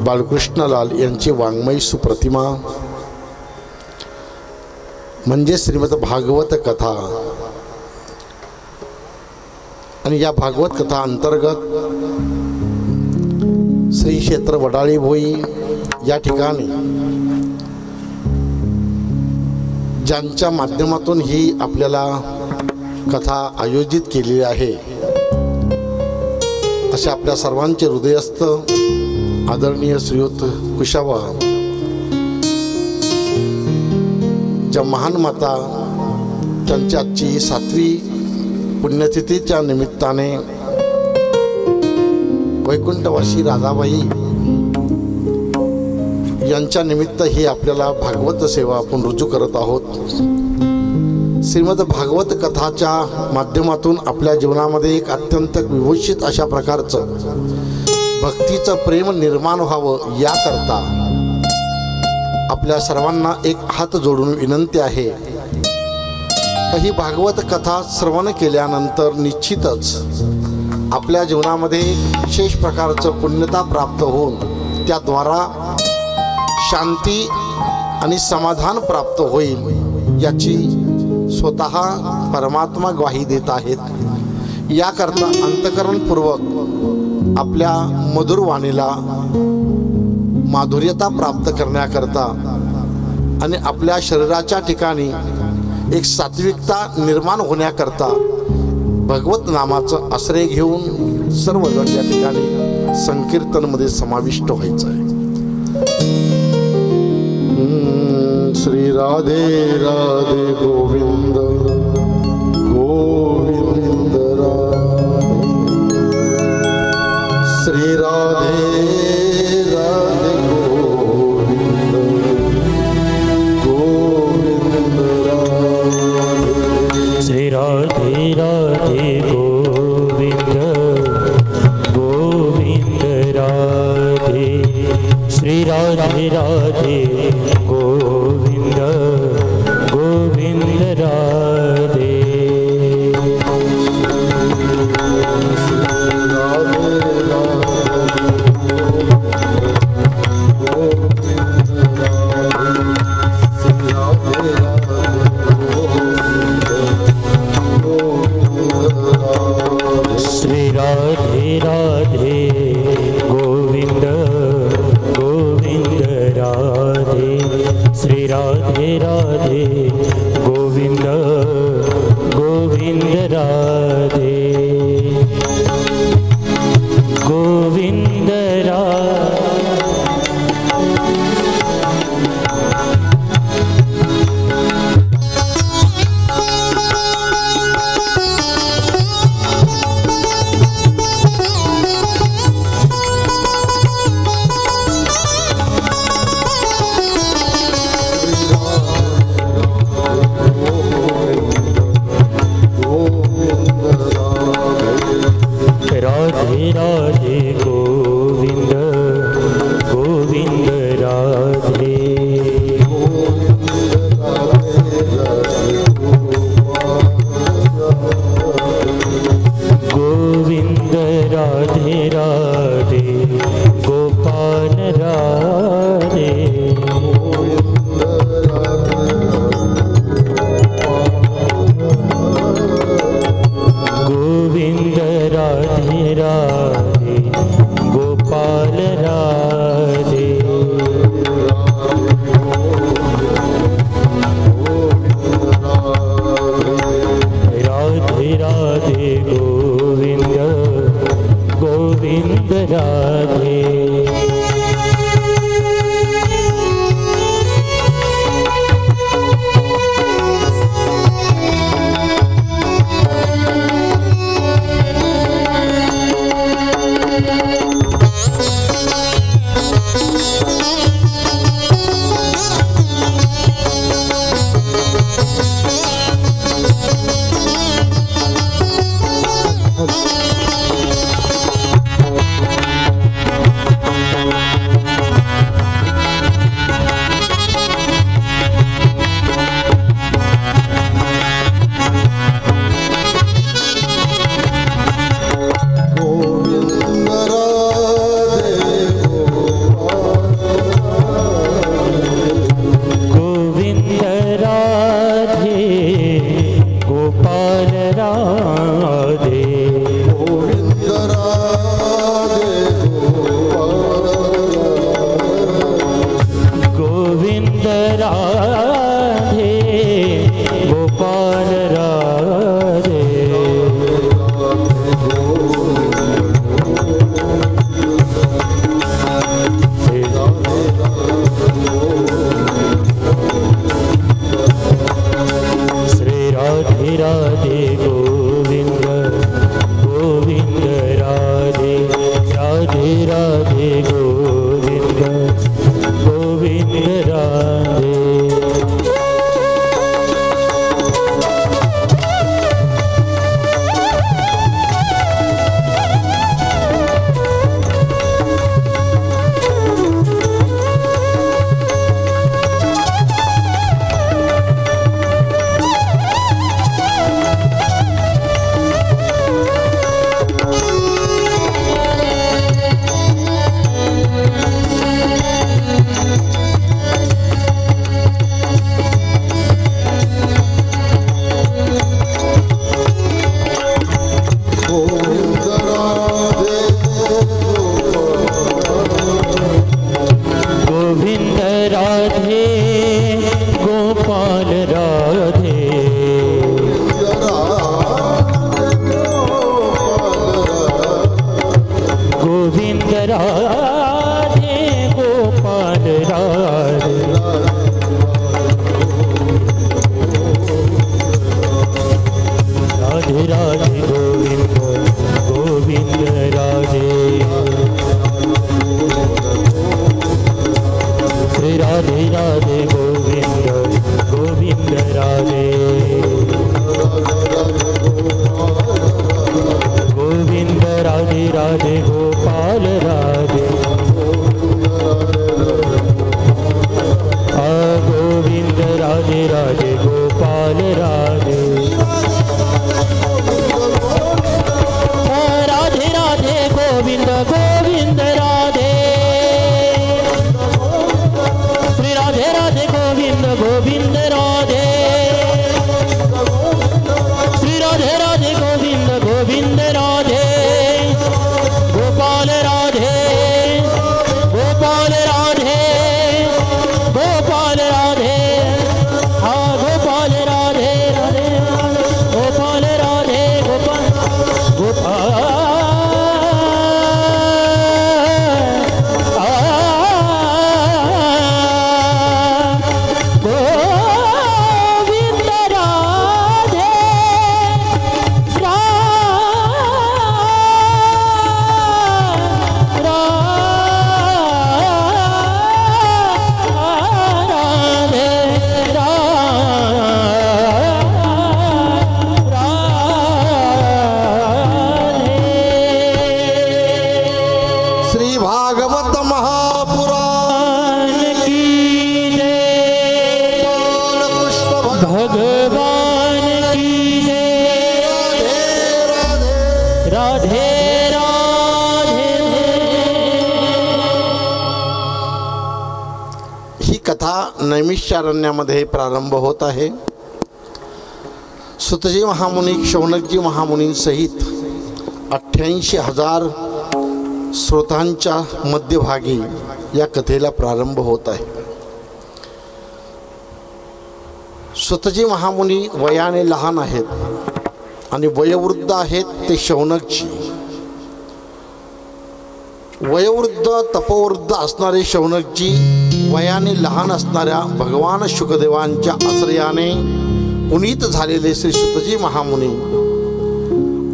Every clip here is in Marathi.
बाळकृष्णलाल यांची वाङ्मयी सुप्रतिमा म्हणजे श्रीमद भागवत कथा। आणि या भागवत कथा अंतर्गत श्री क्षेत्र वडाळी भोई या ठिकाणी ज्यांच्या माध्यमातून ही आपल्याला कथा आयोजित केलेली आहे असे आपल्या सर्वांचे हृदयस्थ आदरणीय श्रीयुत कुशावा ज्या महान माता त्यांची आजची 7वी पुण्यतिथीच्या निमित्ताने वैकुंठवासी राधाबाई यांच्या निमित्त ही आपल्याला भागवत सेवा आपण रुजू करत आहोत। श्रीमद भागवत कथाच्या माध्यमातून आपल्या जीवनामध्ये एक अत्यंत विभूषित अशा प्रकारचं भक्तीचं प्रेम निर्माण व्हावं याकरता आपल्या सर्वांना एक हात जोडून विनंती आहे। ही भागवत कथा श्रवण केल्यानंतर निश्चितच आपल्या जीवनामध्ये विशेष प्रकारचं पुण्यता प्राप्त होऊन त्याद्वारा शांती आणि समाधान प्राप्त होईल याची स्वतः परमात्मा ग्वाही देत आहेत। याकरता अंतःकरणपूर्वक आपल्या मधुर वाणीला माधुर्यता प्राप्त करण्याकरता आणि आपल्या शरीराच्या ठिकाणी एक सात्विकता निर्माण होण्याकरता भगवत नामाचं आश्रय घेऊन सर्वजण या ठिकाणी संकीर्तनमध्ये समाविष्ट व्हायचं आहे। श्री राधे राधे गोविंद गोविंद राधे श्री राधे राधे गोविंद गोविंद राधे श्री राधे राधे गोविंद गोविंद राधे श्री राधे राधे गोविंद गोविंद राधे श्री राधे राधे गोविंद गोविंद राधे श्री राधे राधे गोविंद गोविंद राधे गोविंद राधे गोपाल राधे राधे राधे गोविंद गोविंद राधे श्री राधे राधे गोविंद गोविंद राधे गोविंद राधे राधे गोपाल राधे गोविंद राधे राधे गोपाल राधे राधे राधे गोविंद गोविंद राधे श्री राधे राधे गोविंद गोविंद राधे श्री राधे राधे गोविंद गोविंद राधे गोपाल राधे गोपाल राधे गोपाल राधे हाँ गोपाल राधे राधे गोपाल राधे गोपाल गोपाल नैमिषारण्यामध्ये प्रारंभ होत आहे। सुतजी महामुनी शौनकजी महामुनींसहित 88,000 श्रोतांच्या मध्यभागी या कथेला प्रारंभ होत आहे। सुतजी महामुनी वयाने लहान आहेत आणि वयोवृद्ध आहेत ते शौनकजी। वयोवृद्ध तपोवृद्ध असणारे शौनकजी वयाने लहान असणाऱ्या भगवान शुकदेवांच्या आश्रयाने पुनीत झालेले श्री सुतजी महामुनी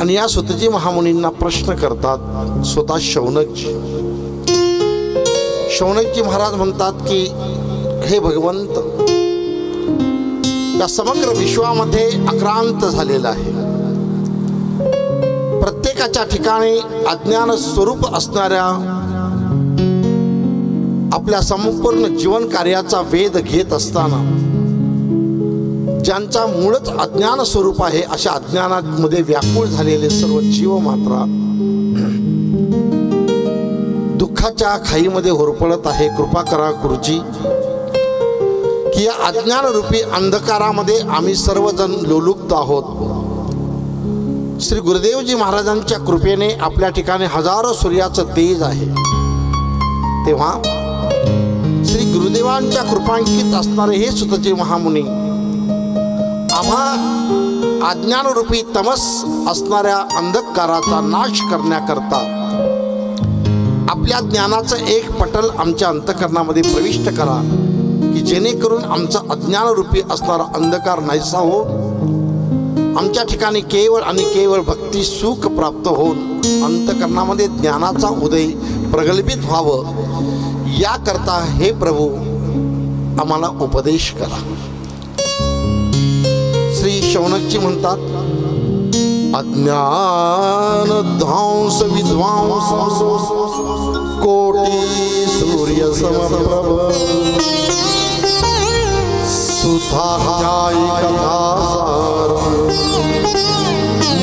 आणि या सुतजी महामुनींना प्रश्न करतात स्वतः शौनकजी। शौनकजी महाराज म्हणतात की हे भगवंत, या समग्र विश्वामध्ये आक्रांत झालेला आहे। प्रत्येकाच्या ठिकाणी अज्ञान स्वरूप असणाऱ्या आपल्या संपूर्ण जीवन कार्याचा वेध घेत असताना ज्यांचा मूळच अज्ञान स्वरूप आहे अशा अज्ञानामध्ये व्याकुळ झालेले सर्व जीव मात्र दुःखाच्या खाईमध्ये होरपळत आहे। कृपा करा गुरुजी की या अज्ञान रूपी अंधकारामध्ये आम्ही सर्वजण लोलुप्त आहोत। श्री गुरुदेवजी महाराजांच्या कृपेने आपल्या ठिकाणी हजारो सूर्याचं तेज आहे, तेव्हा श्री गुरुदेवांच्या कृपांकित असणारे हे सुतजी महामुनी आम्हा अज्ञानरूपी तमस असणाऱ्या अंधकाराचा नाश करण्याकरता आपल्या ज्ञानाचं एक पटल आमच्या अंतःकरणामध्ये प्रविष्ट करा की जेणेकरून आमचा अज्ञानरूपी असणारा अंधकार नाहीसा हो, आमच्या ठिकाणी केवळ आणि केवळ भक्ती सुख प्राप्त होऊन अंतःकरणामध्ये ज्ञानाचा उदय प्रगल्भित व्हावं, याकरता हे प्रभू आम्हाला उपदेश करा। श्री शौनकजी म्हणतात, अज्ञान ध्वंस विध्वंस कोटी सूर्य समप्रभ सुधाई कथा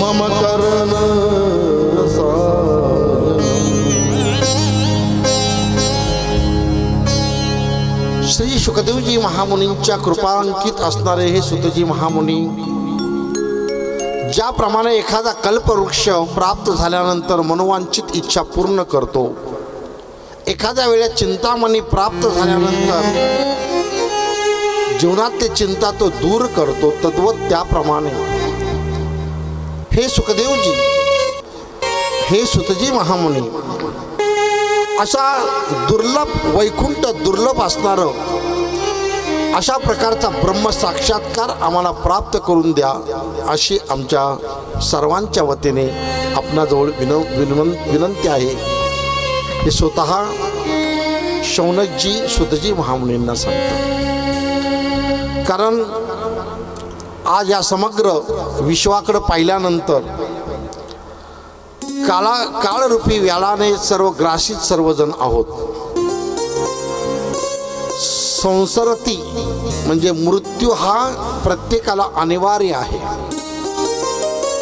मम कर्ण श्री शुकदेवजी महामुनींच्या कृपांकित असणारे हे सुतजी महामुनी ज्याप्रमाणे एखादा कल्पवृक्ष प्राप्त झाल्यानंतर मनोवांछित इच्छा पूर्ण करतो, एखाद्या वेळेस चिंतामणी प्राप्त झाल्यानंतर जीवनातली चिंता तो दूर करतो, तद्वत त्याप्रमाणे हे सुखदेवजी, हे सुतजी महामुनी अशा दुर्लभ वैकुंठ दुर्लभ असणारं अशा प्रकारचा ब्रह्म साक्षात्कार आम्हाला प्राप्त करून द्या अशी आमच्या सर्वांच्या वतीने आपणाजवळ विनंती आहे. हे स्वतः शौनकजी सुतजी महामुनींना सांगतात. कारण आज या समग्र विश्वाकडे पाहिल्यानंतर काळरूपी व्याळाने सर्व ग्रासित सर्वजण आहोत. संसरती म्हणजे मृत्यू हा प्रत्येकाला अनिवार्य आहे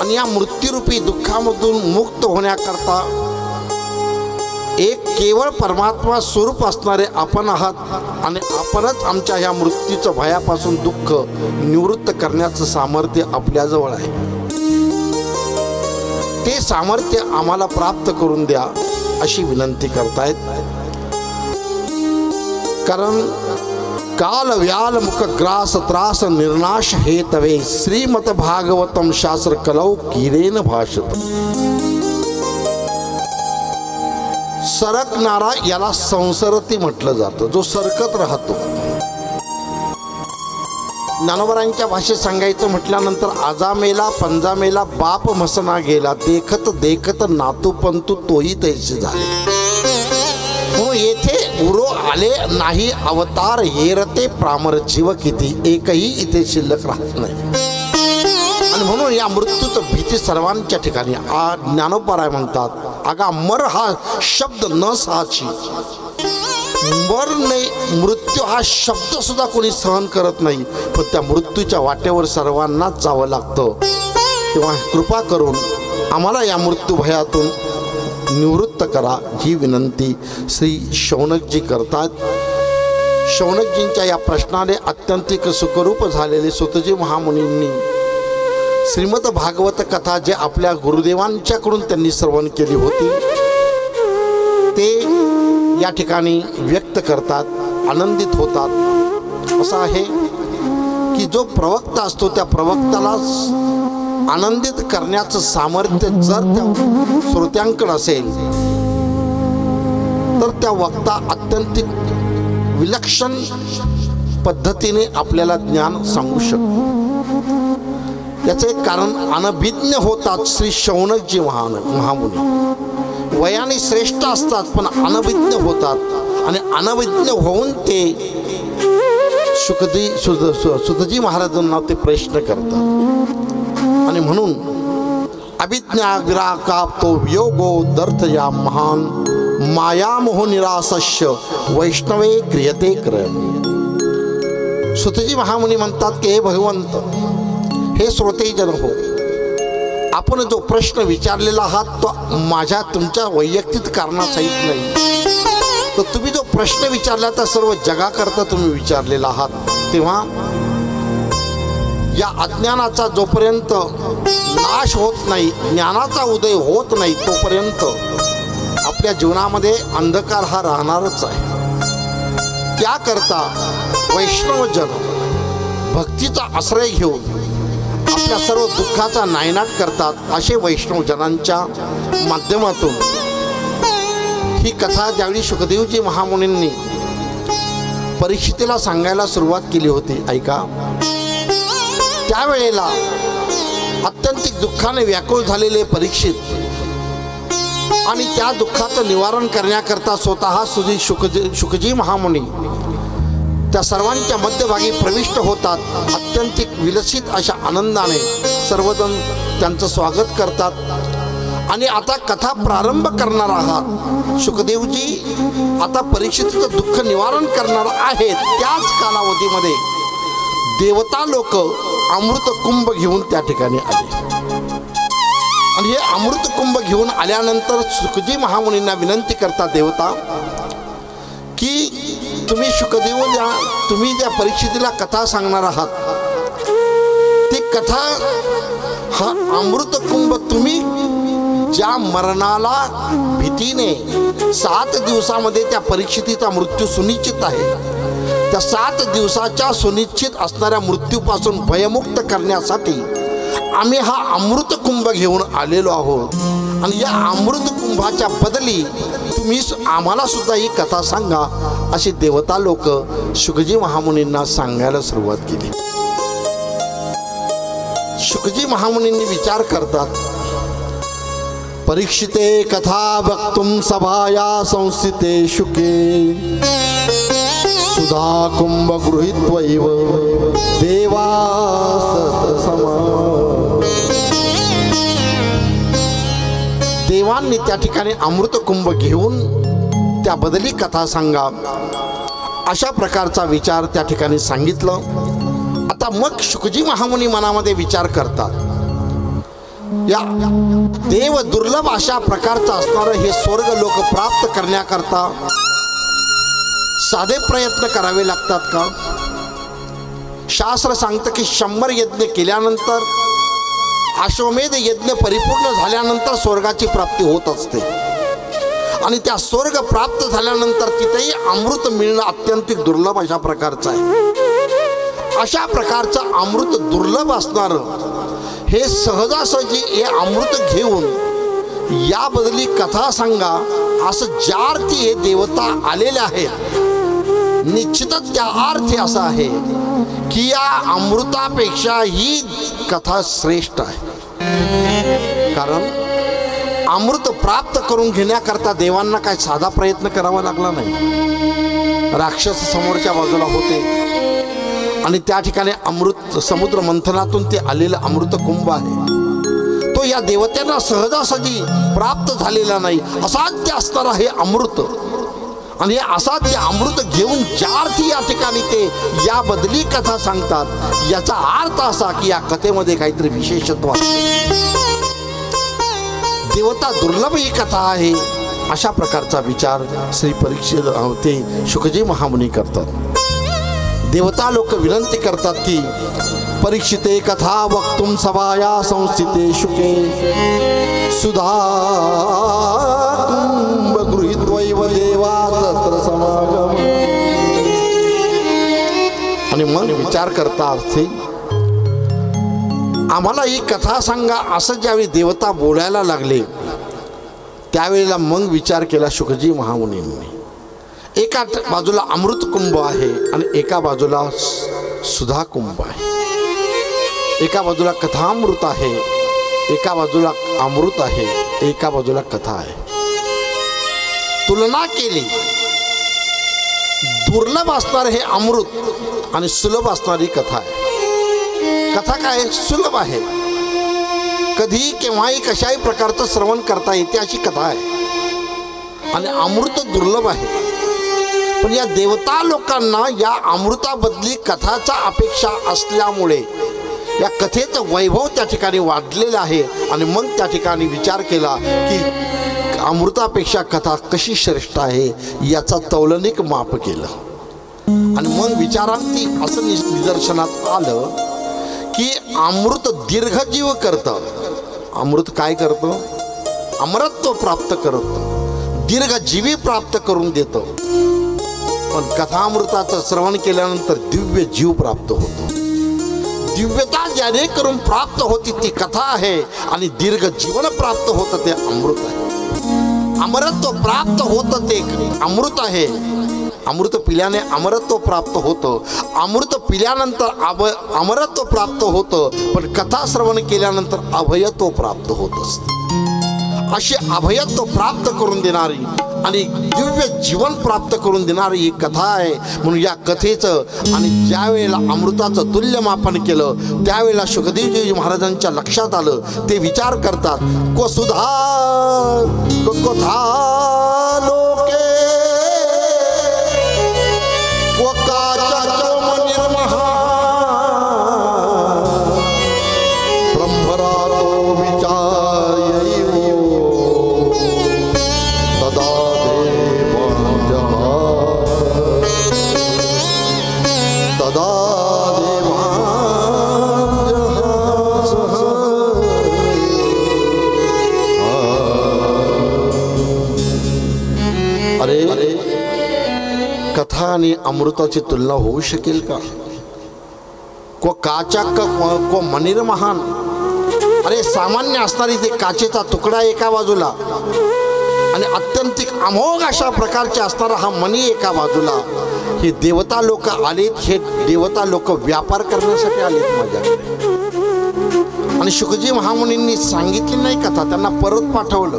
आणि या मृत्यूरूपी दुःखामधून मुक्त होण्याकरता एक केवळ परमात्मा स्वरूप असणारे आपण आहात आणि आपणच आमच्या ह्या मृत्यूच्या भयापासून दुःख निवृत्त करण्याचं सामर्थ्य आपल्याजवळ आहे. ते सामर्थ्य आम्हाला प्राप्त करून द्या अशी विनंती करतायत. कारण काल व्याल मुख ग्रास त्रास निर्नाश हेतवे श्रीमद भागवतम शास्त्र कलौ किरेन भाषत. सरकणारा याला संसरती म्हटलं जातं, जो सरकत राहतो. ज्ञानोबरांच्या भाषेत सांगायचं म्हटल्यानंतर आजा मेला पंजा मेला बाप मसना गेला देखत देखत नातू पंतू तोही तैसे झाले. म्हणून येथे उरो आले नाही अवतार हेरते प्रामर जीव किती एकही इथे शिल्लक राहत नाही. आणि म्हणून या मृत्यूचं भीती सर्वांच्या ठिकाणी ज्ञानोबराय म्हणतात अगा मर हा शब्द न साची. मर नाही मृत्यू हा शब्द सुद्धा कोणी सहन करत नाही, पण त्या मृत्यूच्या वाटेवर सर्वांनाच जावं लागतं. तेव्हा कृपा करून आम्हाला या मृत्यू भयातून निवृत्त करा ही विनंती श्री शौनकजी करतात. शौनकजींच्या या प्रश्नाने अत्यंतिक सुखरूप झालेले सुतजी महामुनींनी श्रीमद भागवत कथा जे आपल्या गुरुदेवांच्याकडून त्यांनी श्रवण केली होती ते या ठिकाणी व्यक्त करतात, आनंदित होतात. असं आहे की जो प्रवक्ता असतो त्या प्रवक्त्याला आनंदित करण्याचं सामर्थ्य जर त्या श्रोत्यांकडे असेल तर त्या वक्ता अत्यंत विलक्षण पद्धतीने आपल्याला ज्ञान सांगू शकतो. याचे एक कारण अनभिज्ञ होतात श्री शौनकजी महामुनी. वयाने श्रेष्ठ असतात पण अनभिज्ञ होतात आणि अनभिज्ञ होऊन ते सुतजी महाराजांना ते प्रश्न करतात. आणि म्हणून अभिज्ञाग्राकाप्तो वियोगो दर्थ या महान मायामोह निरासस्य वैष्णवे क्रियते क्रम. सुतजी महामुनी म्हणतात की हे भगवंत, हे श्रोते जन हो, आपण जो प्रश्न विचारलेला आहात तो माझ्या तुमच्या वैयक्तिक कारणासहित नाही, तर तुम्ही जो प्रश्न विचारला तर सर्व जगाकरता तुम्ही विचारलेला आहात. तेव्हा या अज्ञानाचा जोपर्यंत नाश होत नाही, ज्ञानाचा उदय होत नाही, तोपर्यंत आपल्या जीवनामध्ये अंधकार हा राहणारच आहे. त्याकरता वैष्णवजन भक्तीचा आश्रय घेऊन आपल्या सर्व दुःखाचा नायनाट करतात. असे वैष्णवजनांच्या माध्यमातून ही कथा ज्यावेळी शुकदेवजी महामुनींनी परीक्षितीला सांगायला सुरुवात केली होती, ऐका. त्यावेळेला अत्यंतिक दुःखाने व्याकुळ झालेले परीक्षित आणि त्या दुःखाचं निवारण करण्याकरता स्वतः शुकजी महामुनी त्या सर्वांच्या मध्यभागी प्रविष्ट होतात. अत्यंतिक विलसित अशा आनंदाने सर्वजण त्यांचं स्वागत करतात. आणि आता कथा प्रारंभ करणार आहात. शुकदेवजी आता परीक्षितीचं दुःख निवारण करणार आहेत. त्याच कालावधीमध्ये देवता लोक अमृत कुंभ घेऊन त्या ठिकाणी आले. आणि हे अमृत कुंभ घेऊन आल्यानंतर शुकजी महामुनींना विनंती करतात देवता की तुम्ही शुकदेव तुम्ही ज्या परीक्षितीला कथा सांगणार आहात ती कथा हा अमृत कुंभ तुम्ही ज्या मरणाला भीतीने 7 दिवसामध्ये त्या परीक्षितीचा मृत्यू सुनिश्चित आहे, त्या 7 दिवसाच्या सुनिश्चित असणाऱ्या मृत्यूपासून भयमुक्त करण्यासाठी आम्ही हा अमृत कुंभ घेऊन आलेलो आहोत. आणि या अमृत कुंभाच्या बदली तुम्ही आम्हाला सुद्धा ही कथा सांगा अशी देवता लोक शुकजी महामुनींना सांगायला सुरुवात केली. शुकजी महामुनींनी विचार करतात, परीक्षिते कथा वक्तुम सभाया संस्थिते शुके सुधा कुंभ गृहीत्वैव देवास्त्रसमा. देवांनी त्या ठिकाणी अमृत कुंभ घेऊन त्या बदली कथा सांगा अशा प्रकारचा विचार त्या ठिकाणी सांगितलं. आता मग शुकजी महामुनी मनामध्ये विचार करतात, या देव दुर्लभ अशा प्रकारचं असणारं हे स्वर्ग लोक प्राप्त करण्याकरता साधे प्रयत्न करावे लागतात का? शास्त्र सांगतं की 100 यज्ञ केल्यानंतर अश्वमेध यज्ञ परिपूर्ण झाल्यानंतर स्वर्गाची प्राप्ती होत असते आणि त्या स्वर्ग प्राप्त झाल्यानंतर तिथेही अमृत मिळणं अत्यंत दुर्लभ अशा प्रकारचं आहे. अशा प्रकारचं अमृत दुर्लभ असणारं हे सहजासहजी हे अमृत घेऊन या बदली कथा सांगा असं ज्या अर्थी हे देवता आलेले आहेत, निश्चितच त्या अर्थी असा आहे की या अमृतापेक्षा ही कथा श्रेष्ठ आहे. कारण अमृत प्राप्त करून घेण्याकरता देवांना काय साधा प्रयत्न करावा लागला नाही. राक्षस समोरच्या बाजूला होते आणि त्या ठिकाणी अमृत समुद्र मंथनातून ते आलेलं अमृत कुंभ आहे, तो या देवत्यांना सहजासहजी प्राप्त झालेला नाही. असाध्य असणारा हे अमृत आणि हे असाध्य अमृत घेऊन ज्या अर्थी या ठिकाणी ते या बदली कथा सांगतात याचा अर्थ असा की या कथेमध्ये काहीतरी विशेषत्व आहे. देवता दुर्लभ ही कथा आहे अशा प्रकारचा विचार श्री परीक्षित ते शुकजी महामुनी करतात. देवता लोक विनंती करतात की परीक्षिते कथा वक्तुम सभाया संस्थिते शुके सुधा कुंभ गृहीत्वैव देवास्त्र समागम. आणि मग विचार करता अर्थी आम्हाला ही कथा सांगा असं ज्यावेळी देवता बोलायला लागले त्यावेळेला मग विचार केला शुकजी महामुनींनी. एका बाजूला अमृत कुंभ आहे आणि एका बाजूला सुधा कुंभ आहे. एका बाजूला कथामृत आहे, एका बाजूला अमृत आहे, एका बाजूला कथा आहे. तुलना केली, दुर्लभ असणार हे अमृत आणि सुलभ असणारी कथा आहे. कथा काय सुलभ आहे, कधी केव्हाही कशाही प्रकारचं श्रवण करता येते अशी कथा आहे. आणि अमृत दुर्लभ आहे. पण या देवता लोकांना या अमृताबदली कथाचा अपेक्षा असल्यामुळे या कथेचं वैभव त्या ठिकाणी वाढलेलं आहे. आणि मग त्या ठिकाणी विचार केला की अमृतापेक्षा कथा कशी श्रेष्ठ आहे याचा तौलनिक माप केलं. आणि मग विचारांती असं निदर्शनात आलं की अमृत दीर्घजीव करतं. अमृत काय करतं? अमरत्व प्राप्त करतं, दीर्घजीवी प्राप्त करून देतं. पण कथामृताचं श्रवण केल्यानंतर दिव्य जीव प्राप्त होतो. दिव्यता ज्याने करून प्राप्त होती ती कथा आहे आणि दीर्घ जीवन प्राप्त होतं ते अमृत आहे. अमरत्व प्राप्त होतं ते अमृत आहे. अमृत पिल्याने अमरत्व प्राप्त होतं, अमृत पिल्यानंतर अमरत्व प्राप्त होतं. पण कथा श्रवण केल्यानंतर अभयत्व प्राप्त होत असतं. अशी अभयत्व प्राप्त करून देणारी आणि दिव्य जीवन प्राप्त करून देणारी ही कथा आहे. म्हणून या कथेचं आणि ज्या वेळेला अमृताचं तुल्यमापन केलं त्यावेळेला शुकदेवजी महाराजांच्या लक्षात आलं. ते विचार करतात, को सुधा कथा लोके को काचा निर्महा ब्रह्मरातो विचार्यैवो तदा अरे कथा आणि अमृताची तुलना होऊ शकेल का? को काचा को मनीर महान. अरे सामान्य असणारी ते काचेचा तुकडा एका बाजूला आणि अत्यंतिक अमोघ अशा प्रकारचे असणारा हा मणी एका बाजूला, हे देवता लोक आलेत, हे देवता लोक व्यापार करण्यासाठी आलेत माझ्याकडे. आणि शुकजी महामुनींनी सांगितली नाही कथा, त्यांना परत पाठवलं.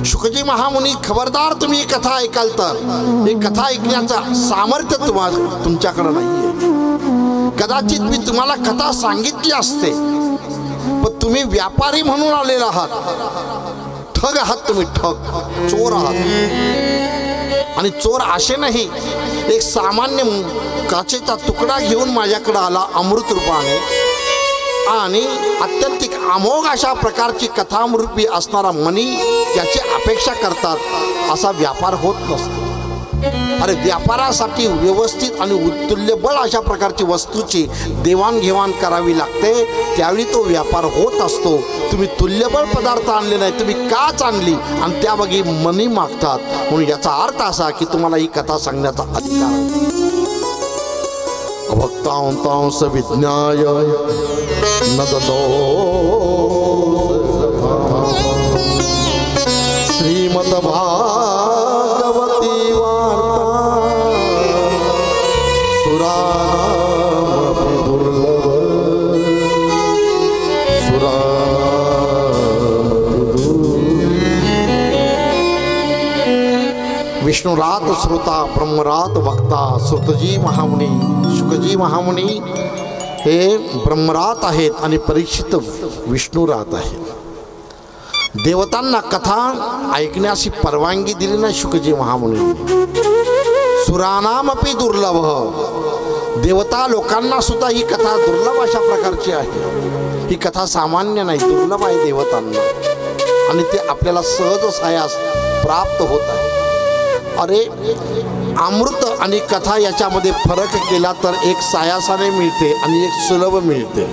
शुकजी महामुनी, खबरदार तुम्ही ही कथा ऐकाल तर ही कथा ऐकण्याचं सामर्थ्य तुमच्याकडे नाहीये. कदाचित मी तुम्हाला कथा सांगितली असते, पण तुम्ही व्यापारी म्हणून आलेला आहात, ठग आहात तुम्ही, ठग, चोर आहात. आणि चोर असे नाही, एक सामान्य काचेचा तुकडा घेऊन माझ्याकडे आला अमृत रूपाने, आणि अत्यंतिक अमोघ अशा प्रकारची कथामरूपी असणारा मणी याची अपेक्षा करतात. असा व्यापार होत नसतो. अरे व्यापारासाठी व्यवस्थित आणि तुल्यबळ अशा प्रकारची वस्तूची देवाणघेवाण करावी लागते, त्यावेळी तो व्यापार होत असतो. तुम्ही तुल्यबळ पदार्थ आणले नाही, तुम्ही काच आणली आणि त्यामागे मनी मागतात. म्हणून याचा अर्थ असा की तुम्हाला ही कथा सांगण्याचा अधिकार आहे. भक्तांतांस विज्ञाय नदतो श्रीमद् भागवती वार्ता सुरानामपि दुर्लभ विष्णुरात श्रोता ब्रह्मरात वक्ता. श्रुतजी महामुनी, शुकजी महामुनी हे ब्रह्मरात आहेत आणि परीक्षित विष्णुरात आहेत. देवतांना कथा ऐकण्याची परवानगी दिली ना शुकजी महामुनी. सुरानामपि दुर्लभ, देवता लोकांना सुद्धा ही कथा दुर्लभ अशा प्रकारची आहे. ही कथा सामान्य नाही, दुर्लभ आहे देवतांना, आणि ते आपल्याला सहज सायास प्राप्त होत आहे. अरे अमृत आणि कथा याच्यामध्ये फरक केला तर एक सायासाने मिळते आणि एक सुलभ मिळते.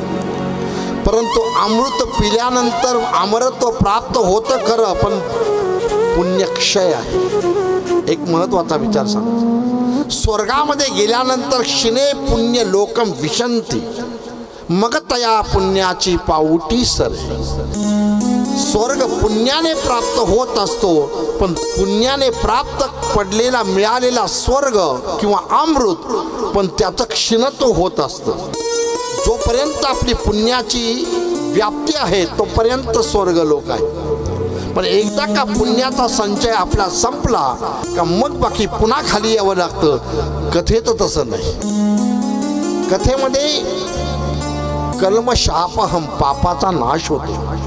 परंतु अमृत पिल्यानंतर अमरत्व प्राप्त होतं खरं, पण पुण्यक्षय आहे. एक महत्वाचा विचार सांग. स्वर्गामध्ये गेल्यानंतर क्षिणे पुण्य लोकम विशंती, मग तया पुण्याची पाऊटी सरे. स्वर्ग पुण्याने प्राप्त होत असतो, पण पुण्याने प्राप्त पडलेला मिळालेला स्वर्ग किंवा अमृत पण त्याचं क्षीणत्व होत असतं. जोपर्यंत आपली पुण्याची व्याप्ती आहे तोपर्यंत स्वर्ग लोक आहे. पण एकदा का पुण्याचा संचय आपला संपला का मग बाकी पुन्हा खाली यावं लागतं. कथेत तसं नाही. कथेमध्ये कल्मशापहम, पापाचा नाश होतो.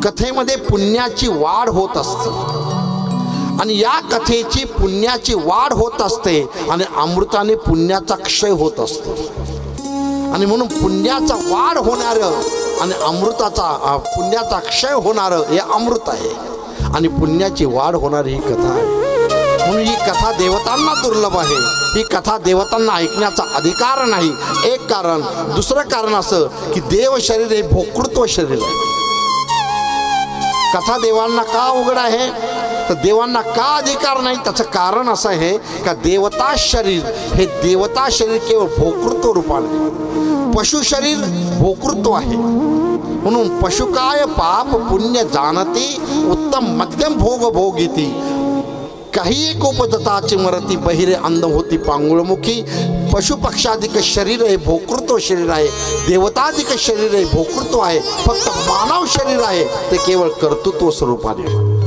कथेमध्ये पुण्याची वाढ होत असते आणि या कथेची पुण्याची वाढ होत असते आणि अमृताने पुण्याचा क्षय होत असतो. आणि म्हणून पुण्याचा वाढ होणारं आणि अमृताचा पुण्याचा क्षय होणारं हे अमृत आहे आणि पुण्याची वाढ होणारी ही कथा आहे. म्हणून ही कथा देवतांना दुर्लभ आहे. ही कथा देवतांना ऐकण्याचा अधिकार नाही. एक कारण. दुसरं कारण असं की देव शरीर हे भोक्तृत्व शरीर आहे. कथा देवांना का अवघड आहे तर देवांना का अधिकार नाही त्याचं कारण असं आहे का देवता शरीर हे देवता शरीर केवळ भोक्तृत्व रूपाने, पशु शरीर भोक्तृत्व आहे. म्हणून पशुकाय पाप पुण्य जाणती, उत्तम मध्यम भोग भोगिती, काही एक उपजताची मरती, बहिरे अंध होती पांगुळमुखी. पशुपक्षाधिक शरीर हे भोक्तृत्व शरीर आहे, देवताधिक शरीर हे भोक्तृत्व आहे. फक्त मानव शरीर आहे ते केवळ कर्तृत्व स्वरूपाने.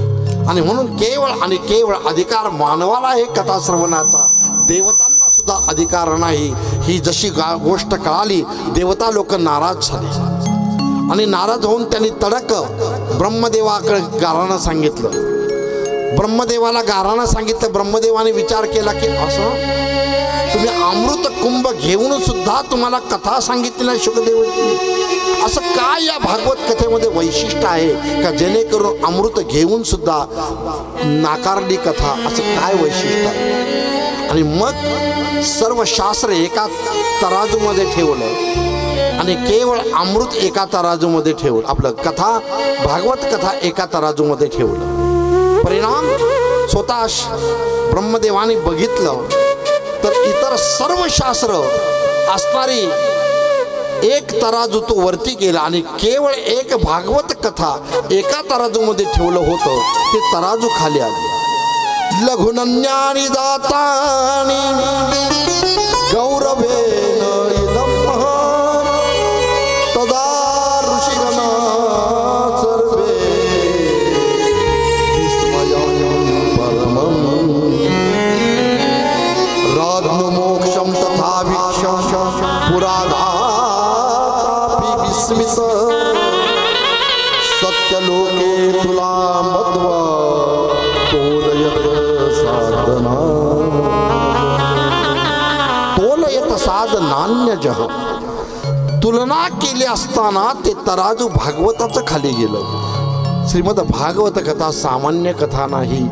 आणि म्हणून केवळ आणि केवळ अधिकार मानवाला आहे कथा श्रवणाचा, देवतांना सुद्धा अधिकार नाही. ही जशी गोष्ट कळाली देवता लोक नाराज झाले आणि नाराज होऊन त्यांनी तडक ब्रह्मदेवाकडे गारानं सांगितलं. ब्रह्मदेवाला गारानं सांगितलं. ब्रह्मदेवाने विचार केला की असं तुम्ही अमृत कुंभ घेऊन सुद्धा तुम्हाला कथा सांगितली नाही शुकदेव, असं काय या भागवत कथेमध्ये वैशिष्ट्य आहे का जेणेकरून अमृत घेऊन सुद्धा नाकारली कथा, असं काय वैशिष्ट्य आहे. आणि मग सर्व शास्त्र एका तराजूमध्ये ठेवलं आणि केवळ अमृत एका तराजूमध्ये ठेवलं. आपलं कथा भागवत कथा एका तराजूमध्ये ठेवलं. परिणाम स्वतः ब्रह्मदेवाने बघितलं तर इतर सर्व शास्त्र असणारी एक तराजू तो वरती गेला आणि केवळ एक भागवत कथा एका तराजूमध्ये ठेवलं होतं, ते तराजू खाली आले. लघुनन्यानी दातानी गौरवेन इदं महान तदा ऋषिगणा सर्वे विस्मयं परमं राजमोक्षं तथा वीक्षं पुराधापि विस्मित सत्यलोके तुला मध्वा तोलयत साधनान्यजः. तुलना केली असताना ते तराजू भागवताचं खाली गेलं. श्रीमद भागवत कथा सामान्य कथा नाही.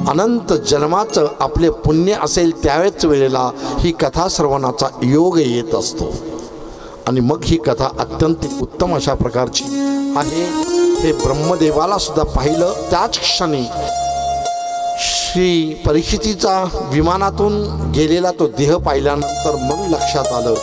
अनंत जन्माचं आपले पुण्य असेल त्यावेळेच वेळेला ही कथा श्रवणाचा योग येत असतो आणि मग ही कथा अत्यंत उत्तम अशा प्रकारची आहे. हे ब्रह्मदेवाला सुद्धा पाहिलं. त्याच क्षणी श्री परीक्षितीचा विमानातून गेलेला तो देह पाहिल्यानंतर मग लक्षात आलं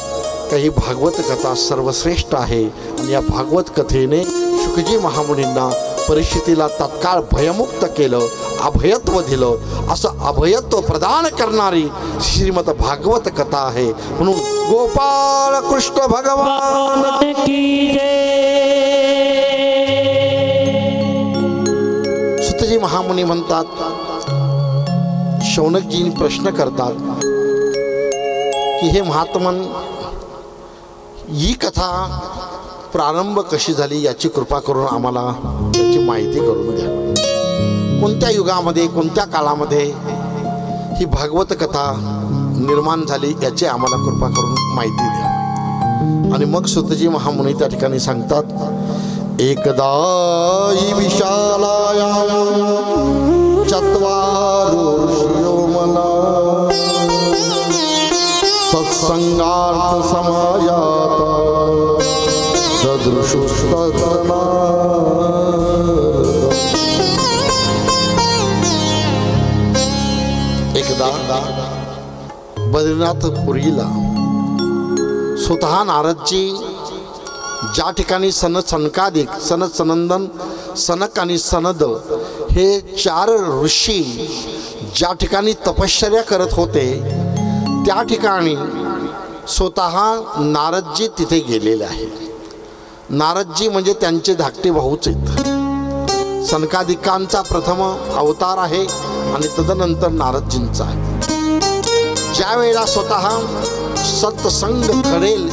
की ही भागवत कथा सर्वश्रेष्ठ आहे. आणि या भागवत कथेने शुकजी महामुनींना परीक्षितीला तत्काळ भयमुक्त केलं, अभयत्व दिलं. असं अभयत्व प्रदान करणारी श्रीमद भागवत कथा आहे. म्हणून गोपाळ कृष्ण भगवान की जय. सुतजी महामुनी म्हणतात, शौनकजी प्रश्न करतात की हे महात्मन, ही कथा प्रारंभ कशी झाली याची कृपा करून आम्हाला याची माहिती करून द्या. कोणत्या युगामध्ये कोणत्या काळामध्ये ही भागवत कथा निर्माण झाली याची आम्हाला कृपा करून माहिती द्या. आणि मग सुतजी महामुनी त्या ठिकाणी सांगतात, एकदा ही विशालाया चत्वारो ऋषियो मला सत्संगार्थ समायाता सदृशुस्ततना. एकदा बद्रीनाथपुरीला स्वतः नारदजी ज्या ठिकाणी सनकादिक सनंदन सनक आणि सनद हे 4 ऋषी ज्या ठिकाणी तपश्चर्या करत होते त्या ठिकाणी स्वतः नारदजी तिथे गेलेले आहे. नारदजी म्हणजे त्यांचे धाकटे भाऊच आहेत. सनकादिकांचा प्रथम अवतार आहे आणि तदनंतर नारदजींचा आहे. ज्या वेळेला स्वतः सत्संग घडेल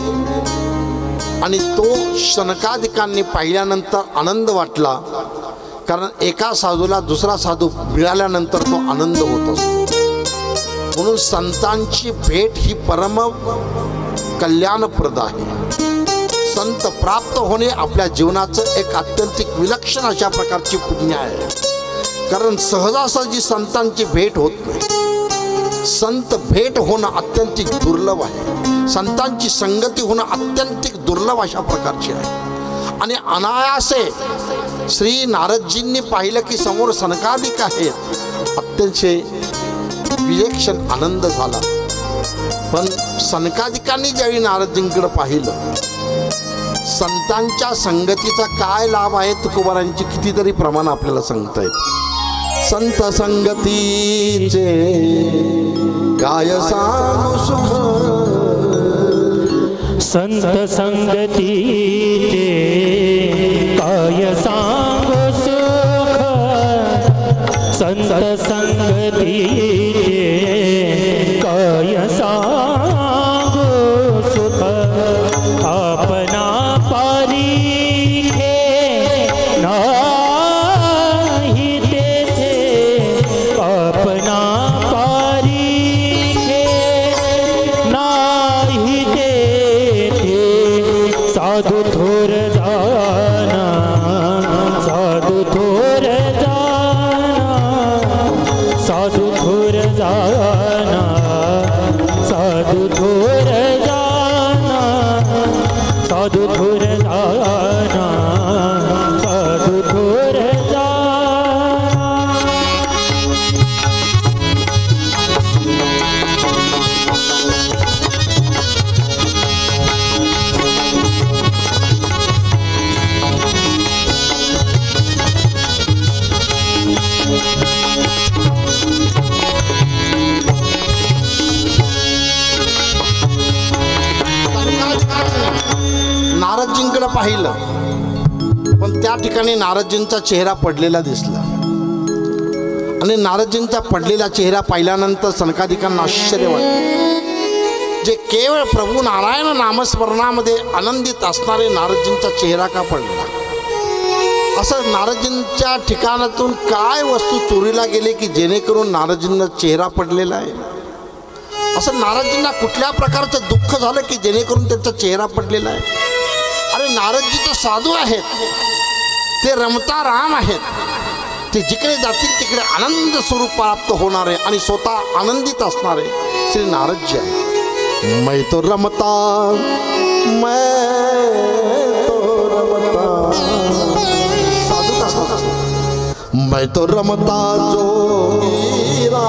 आणि तो सनकादिकांनी पाहिल्यानंतर आनंद वाटला, कारण एका साधूला दुसरा साधू मिळाल्यानंतर तो आनंद होत असतो. म्हणून संतांची भेट ही परम कल्याणप्रद आहे. संत प्राप्त होणे आपल्या जीवनाचं एक अत्यंत विलक्षण अशा प्रकारची पुण्य आहे. कारण सहजासहजी संतांची भेट होत नाही. संत भेट होणं अत्यंत दुर्लभ आहे. संतांची संगती होणं अत्यंत दुर्लभ अशा प्रकारची आहे. आणि अनायासे श्री नारदजींनी पाहिलं की समोर सनकादिक आहेत. अत्यंत विलक्षण आनंद झाला. पण सनकादिकांनी ज्यावेळी नारदजींकडे पाहिलं, संतांच्या संगतीचा काय लाभ आहे तुकोबारांची कितीतरी प्रमाण आपल्याला सांगता येत. संत संगतीचे काय सांगू सुख, संत संगतीचे काय सांगू सुख, संत संगतीचे काय सांगू सुख. आपणा पारिखे नाही तेथे, आपणा पारिखे नाही तेथे. साधू थोर जाना, साधू थोर जाना, साधू थोर जाना, साधू थोर जाना, साधू थोर जाना, साधू थोर जाना. पाहिलं पण त्या ठिकाणी नारदजींचा चेहरा पडलेला दिसला आणि नारदजींचा पडलेला चेहरा पाहिल्यानंतर सनकादिकांना आश्चर्य वाटलं। जे केवळ प्रभू नारायण नामस्मरणामध्ये आनंदित असणारे नारदजींचा चेहरा का पडला? असं नारदजींच्या ठिकाणातून काय वस्तू चोरीला गेली की जेणेकरून नारदजींना चेहरा पडलेला आहे? असं नारदजींना कुठल्या प्रकारचं दुःख झालं की जेणेकरून त्यांचा चेहरा पडलेला आहे? अरे नारदजी तर साधू आहेत, ते रमता राम आहेत, ते जिकडे जातील तिकडे आनंद स्वरूप प्राप्त होणारे आणि स्वतः आनंदित असणारे श्री नारदजी आहे। मैं तो रमता, मैं तो रमता, साधू कसा? मैं तो रमता जोगीरा,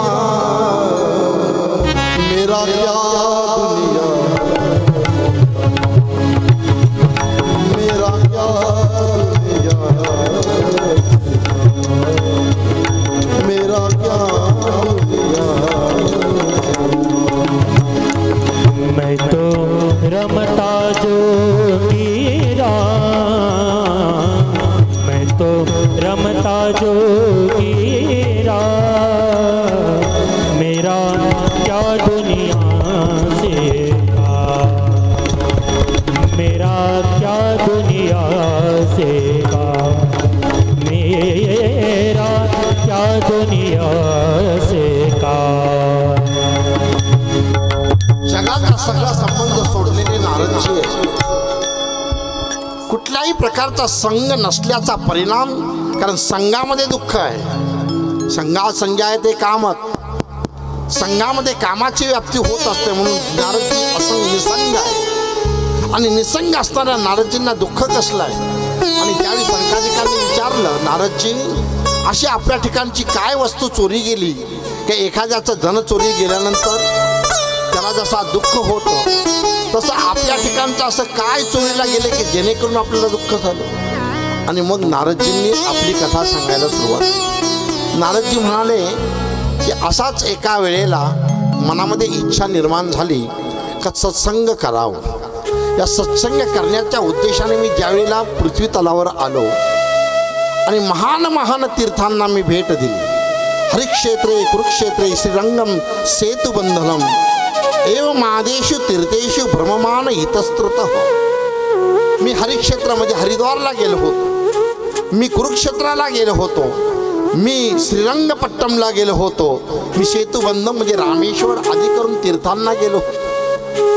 मेरा क्या दुनिया, मेरा क्या दुनिया, मेरा क्या दुनिया। मैं तो रमता जोगीरा, मैं तो रमता जोगीरा, मेरा क्या दुनिया से का, मेरा क्या दुनिया से का, मेरा क्या दुनिया से का। जगाचा सगळा संबंध सोडलेले नारदजी आहे। कुठल्याही प्रकारचा संग नसल्याचा परिणाम, कारण संघामध्ये दुःख आहे। संघात संजायते कामत, संघामध्ये कामाची व्याप्ती होत असते म्हणून नारदजी असंग निसंग आहे आणि निसंग असणाऱ्या नारदजींना दुःख कसलं आहे? आणि त्यावेळी सनकादिकांनी विचारलं, नारदजी अशी आपल्या ठिकाणची काय वस्तू चोरी गेली की एखाद्याचं धन चोरी गेल्यानंतर त्याला जसा दुःख होतं तसं आपल्या ठिकाणचं असं काय चोरीला गेले की जेणेकरून आपल्याला दुःख झालं? आणि मग नारदजींनी आपली कथा सांगायला सुरुवात केली। नारदजी म्हणाले की असाच एका वेळेला मनामध्ये इच्छा निर्माण झाली का सत्संग करावं। या सत्संग करण्याच्या उद्देशाने मी ज्यावेळेला पृथ्वी तलावर आलो आणि महान महान तीर्थांना मी भेट दिली। हरिक्षेत्रे कुरुक्षेत्रे श्रीरंगम सेतुबंधनम एव मादेशु तीर्थेषु भ्रममान इतस्तृतः। मी हरिक्षेत्रामध्ये हरिद्वारला गेलो होतो, मी कुरुक्षेत्राला गेलो होतो, मी श्रीरंगपट्टमला गेलो होतो, मी सेतुबंधम म्हणजे रामेश्वर आदी करून तीर्थांना गेलो होतो।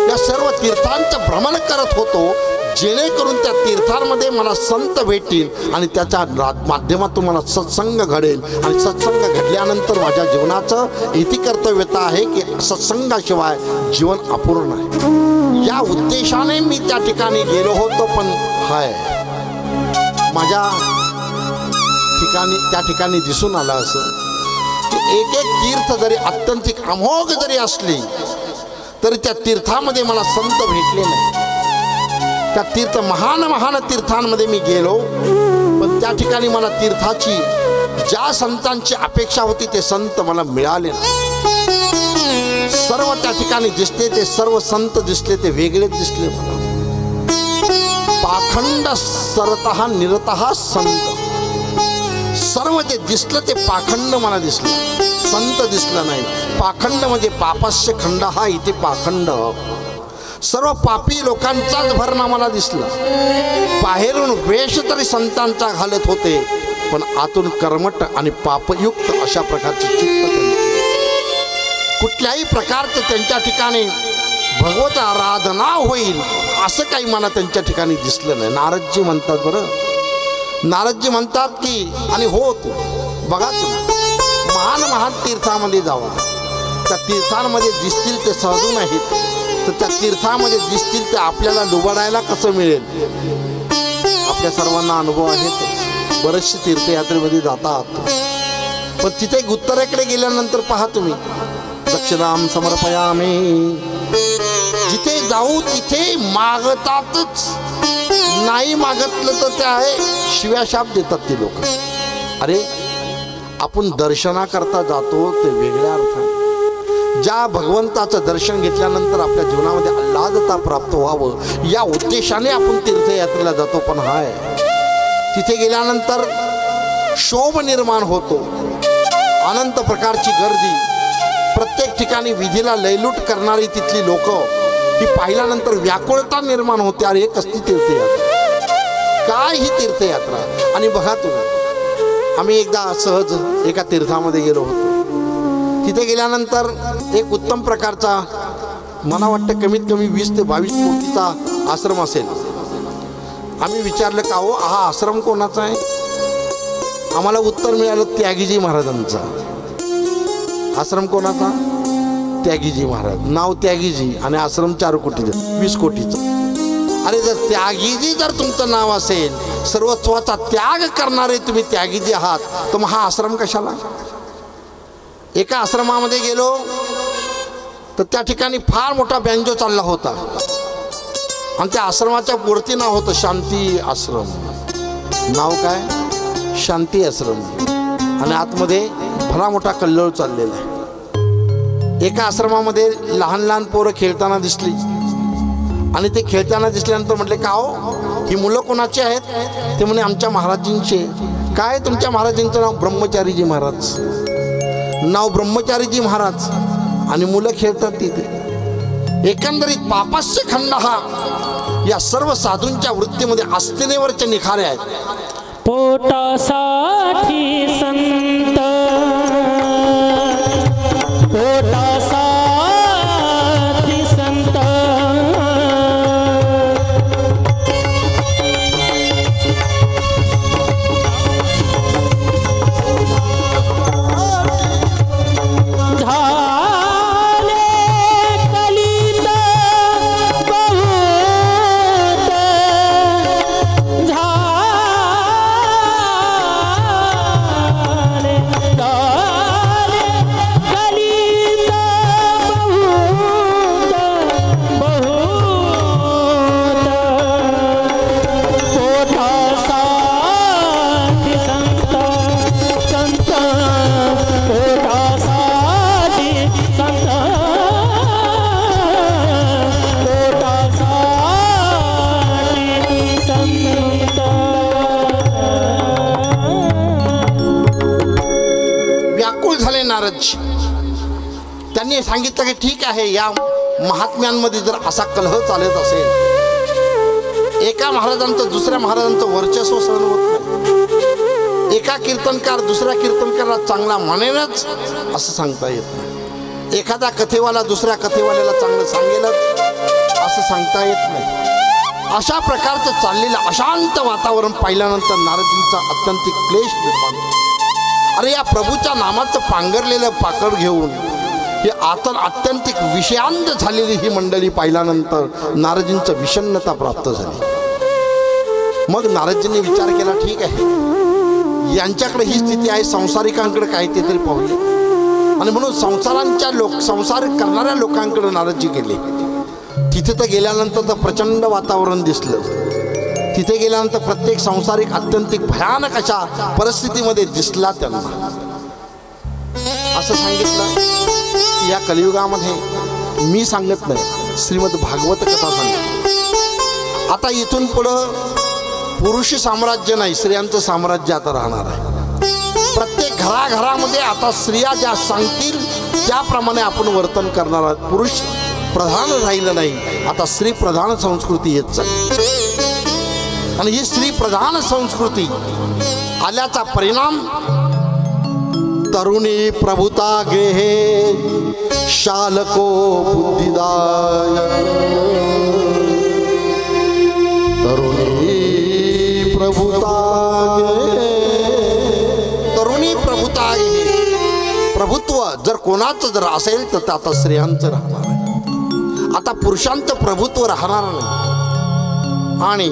या सर्व तीर्थांचं भ्रमण करत होतो जेणेकरून त्या तीर्थांमध्ये मला संत भेटतील आणि त्याच्या माध्यमातून मला सत्संग घडेल आणि सत्संग घडल्यानंतर माझ्या जीवनाचं इति कर्तव्यता आहे की सत्संगाशिवाय जीवन अपूर्ण आहे। या उद्देशाने मी त्या ठिकाणी गेलो होतो। पण हाय माझ्या ठिकाणी त्या ठिकाणी दिसून आलं असं की एक एक तीर्थ जरी अत्यंतिक अमोघ जरी असली तरी त्या तीर्थामध्ये मला संत भेटले नाही। त्या तीर्थ महान महान तीर्थांमध्ये मी गेलो पण त्या ठिकाणी मला तीर्थाची ज्या संतांची अपेक्षा होती ते संत मला मिळाले नाही। सर्व त्या ठिकाणी दिसले ते सर्व संत दिसले ते वेगळेच दिसले मला। पाखंड सरतः निरतः संत, सर्व जे दिसलं ते पाखंड मला दिसलं, संत दिसलं नाही। पाखंड म्हणजे पापस्य खंड हा इथे पाखंड, सर्व पापी लोकांचाच भरणा मला दिसला। बाहेरून वेश तरी संतांचा घालत होते पण आतून कर्मठ आणि पापयुक्त अशा प्रकारचे चित्त कुठल्याही प्रकारचं त्यांच्या ठिकाणी भगवत आराधना होईल असं काही मला त्यांच्या ठिकाणी दिसलं नाही। नारदजी म्हणतात, बरं नारदजी म्हणतात की आणि हो तू बघा तुम्ही महान महान तीर्थामध्ये जावा, त्या तीर्थांमध्ये दिसतील ते साधू नाहीत तर त्या तीर्थामध्ये दिसतील ते आपल्याला डुबाडायला कसं मिळेल? आपल्या सर्वांना अनुभव आहेत, बरेचसे तीर्थयात्रेमध्ये जातात पण तिथे उत्तरेकडे गेल्यानंतर पहा तुम्ही दक्षिणाम समर्पयामी, जिथे जाऊ तिथे मागतातच, नाही मागितलं तर ते आहे शिव्याशाप देतात ते लोक। अरे आपण दर्शनाकरता जातो ते वेगळ्या अर्थाने, ज्या भगवंताचं दर्शन घेतल्यानंतर आपल्या जीवनामध्ये आल्हादता प्राप्त व्हावं या उद्देशाने आपण तीर्थयात्रेला जातो. पण हाय तिथे गेल्यानंतर शोभ निर्माण होतो, अनंत प्रकारची गर्दी, प्रत्येक ठिकाणी विधीला लयलूट करणारी तिथली लोक ही पाहिल्यानंतर व्याकुळता निर्माण होते. अरे कसली तीर्थयात्रा, काय ही तीर्थयात्रा. आणि बघा तुम्ही, आम्ही एकदा सहज एका तीर्थामध्ये गेलो होतो. तिथे गेल्यानंतर एक उत्तम प्रकारचा, मला वाटतं कमीत कमी 20 ते 22 कोटीचा आश्रम असेल. आम्ही विचारलं का हो हा आश्रम कोणाचा आहे. आम्हाला उत्तर मिळालं त्यागीजी महाराजांचा. आश्रम कोणाचा? त्यागीजी महाराज. नाव त्यागीजी आणि आश्रम 4 कोटीचा, 20 कोटीचा. अरे जर त्यागीजी जर तुमचं नाव असेल, सर्वस्वाचा त्याग करणारे तुम्ही त्यागीजी आहात, तर मग हा आश्रम कशाला. एका आश्रमामध्ये गेलो तर त्या ठिकाणी फार मोठा बँजो चालला होता आणि त्या आश्रमाच्या वरती नाव होतं शांती आश्रम. नाव काय? शांती आश्रम. आणि आतमध्ये भला मोठा कल्लोळ चाललेला आहे. एका आश्रमामध्ये लहान लहान पोरं खेळताना दिसली आणि ते खेळताना दिसल्यानंतर म्हटले का हो ही मुलं कोणाची आहेत. ते म्हणे आमच्या महाराजांचे. काय तुमच्या महाराजांचं नाव? ब्रह्मचारीजी महाराज. नाव ब्रह्मचारीजी महाराज आणि मुलं खेळतात तिथे. एकंदरीत पापस्य खंड हा या सर्व साधूंच्या वृत्तीमध्ये आस्थेनेवरचे निखारे आहेत. पोटासाठी संत, पोटासाठी संत, त्यांनी सांगितलं की ठीक आहे, या महात्म्यांमध्ये जर असा कलह चालत असेल, एका महाराजांचं दुसऱ्या महाराजांचं वर्चस्व सहन होत नाही, एका कीर्तनकार दुसऱ्या कीर्तनकाराला चांगला म्हणेलच असं सांगता येत नाही, एखादा कथेवाला दुसऱ्या कथेवाल्याला चांगलं सांगेलच असं सांगता येत नाही. अशा प्रकारचं चाललेलं अशांत वातावरण पाहिल्यानंतर नारदजींचा अत्यंत क्लेश निर्माण. अरे या प्रभूच्या नामाचं पांघरलेलं पाकड घेऊन हे आता अत्यंतिक विषयांत झालेली ही मंडळी पाहिल्यानंतर नारदजींचं विषण्णता प्राप्त झाली. मग नारदजींनी विचार केला, ठीक आहे यांच्याकडे ही स्थिती आहे, संसारिकांकडे काय ते तरी पाहूया. आणि म्हणून संसार करणाऱ्या लोकांकडे नारदजी गेले. तिथे तर गेल्यानंतर तर प्रचंड वातावरण दिसलं. तिथे गेल्यानंतर प्रत्येक संसारिक अत्यंतिक भयानक अशा परिस्थितीमध्ये दिसला त्यांना. असं सांगितलं की या कलियुगामध्ये मी सांगत नाही, श्रीमद भागवत कथा सांगते. आता इथून पुढं पुरुष साम्राज्य नाही, स्त्रियांचं साम्राज्य आता राहणार आहे. प्रत्येक घराघरामध्ये आता स्त्रिया ज्या सांगतील त्याप्रमाणे आपण वर्तन करणार आहोत. पुरुष प्रधान राहिलं नाही, आता स्त्री प्रधान संस्कृती येत चालली. आणि ही स्त्री प्रधान संस्कृती आल्याचा परिणाम तरुणी प्रभुता गेहे शालको बुद्धिदाय. तरुणी प्रभुता गे. प्रभुत्व जर कोणाचं जर असेल तर ते आता स्त्रियांचं राहणार आहे. आता पुरुषांचं प्रभुत्व राहणार नाही. आणि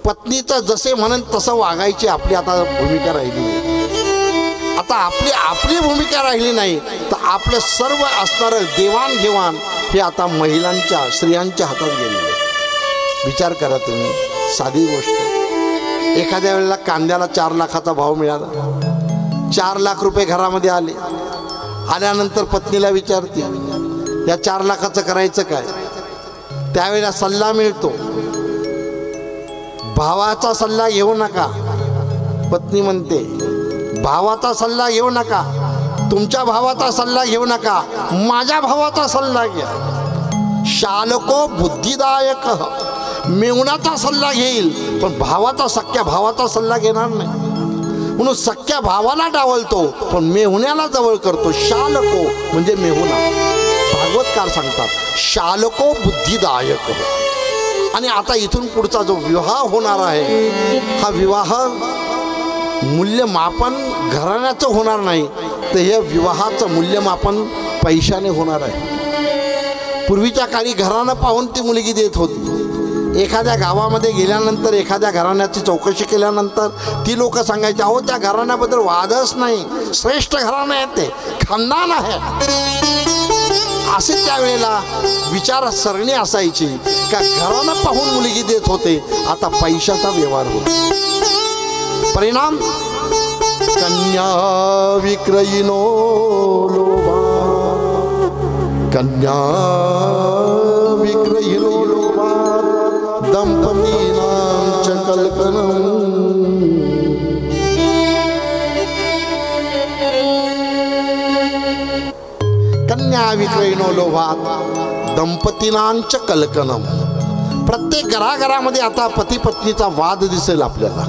पत्नीचं जसे म्हणेन तसं वागायची आपली आता भूमिका राहिली नाही. आता आपली भूमिका राहिली नाही तर आपलं सर्व असणारं देवाणघेवाण हे आता महिलांच्या स्त्रियांच्या हातात गेलेलं आहे. विचार करा तुम्ही, साधी गोष्ट, एखाद्या वेळेला कांद्याला 4 लाखाचा भाव मिळाला, 4 लाख रुपये घरामध्ये आले आल्यानंतर पत्नीला विचारते, या 4 लाखाचं करायचं काय? त्यावेळेला सल्ला मिळतो, भावाचा सल्ला घेऊ नका. पत्नी म्हणते, भावाचा सल्ला घेऊ नका, तुमच्या भावाचा सल्ला घेऊ नका, माझ्या भावाचा सल्ला घ्या. शालको बुद्धिदायक, मेहुणाचा सल्ला घेईल पण भावाचा, सख्या भावाचा सल्ला घेणार नाही. म्हणून सख्या भावाला डावलतो पण मेहुण्याला जवळ करतो. शालको म्हणजे मेहुणा. भागवतकार सांगतात शालको बुद्धिदायक. आणि आता इथून पुढचा जो विवाह होणार आहे, हा विवाह मूल्यमापन घराण्याचं होणार नाही, तर हे विवाहाचं मूल्यमापन पैशाने होणार आहे. पूर्वीच्या काळी घरानं पाहून ती मुलगी देत होती. एखाद्या गावामध्ये गेल्यानंतर, एखाद्या घराण्याची चौकशी केल्यानंतर ती लोक सांगायची, अहो त्या घराण्याबद्दल वादच नाही, श्रेष्ठ घराणं आहे, ते खानदान आहे. असे त्यावेळेला विचारसरणी असायची का घरानं पाहून मुलगी देत होते. आता पैशाचा व्यवहार होतो. परिणाम कन्या विक्रयिनो लोभा, कन्या विक्रयिनो लोभा दंपतीनां च कल्पनम्. कन्या विक्रयिनो लोभात दंपतीनांच कलकनम. प्रत्येक घराघरामध्ये आता पती पत्नीचा वाद दिसेल आपल्याला.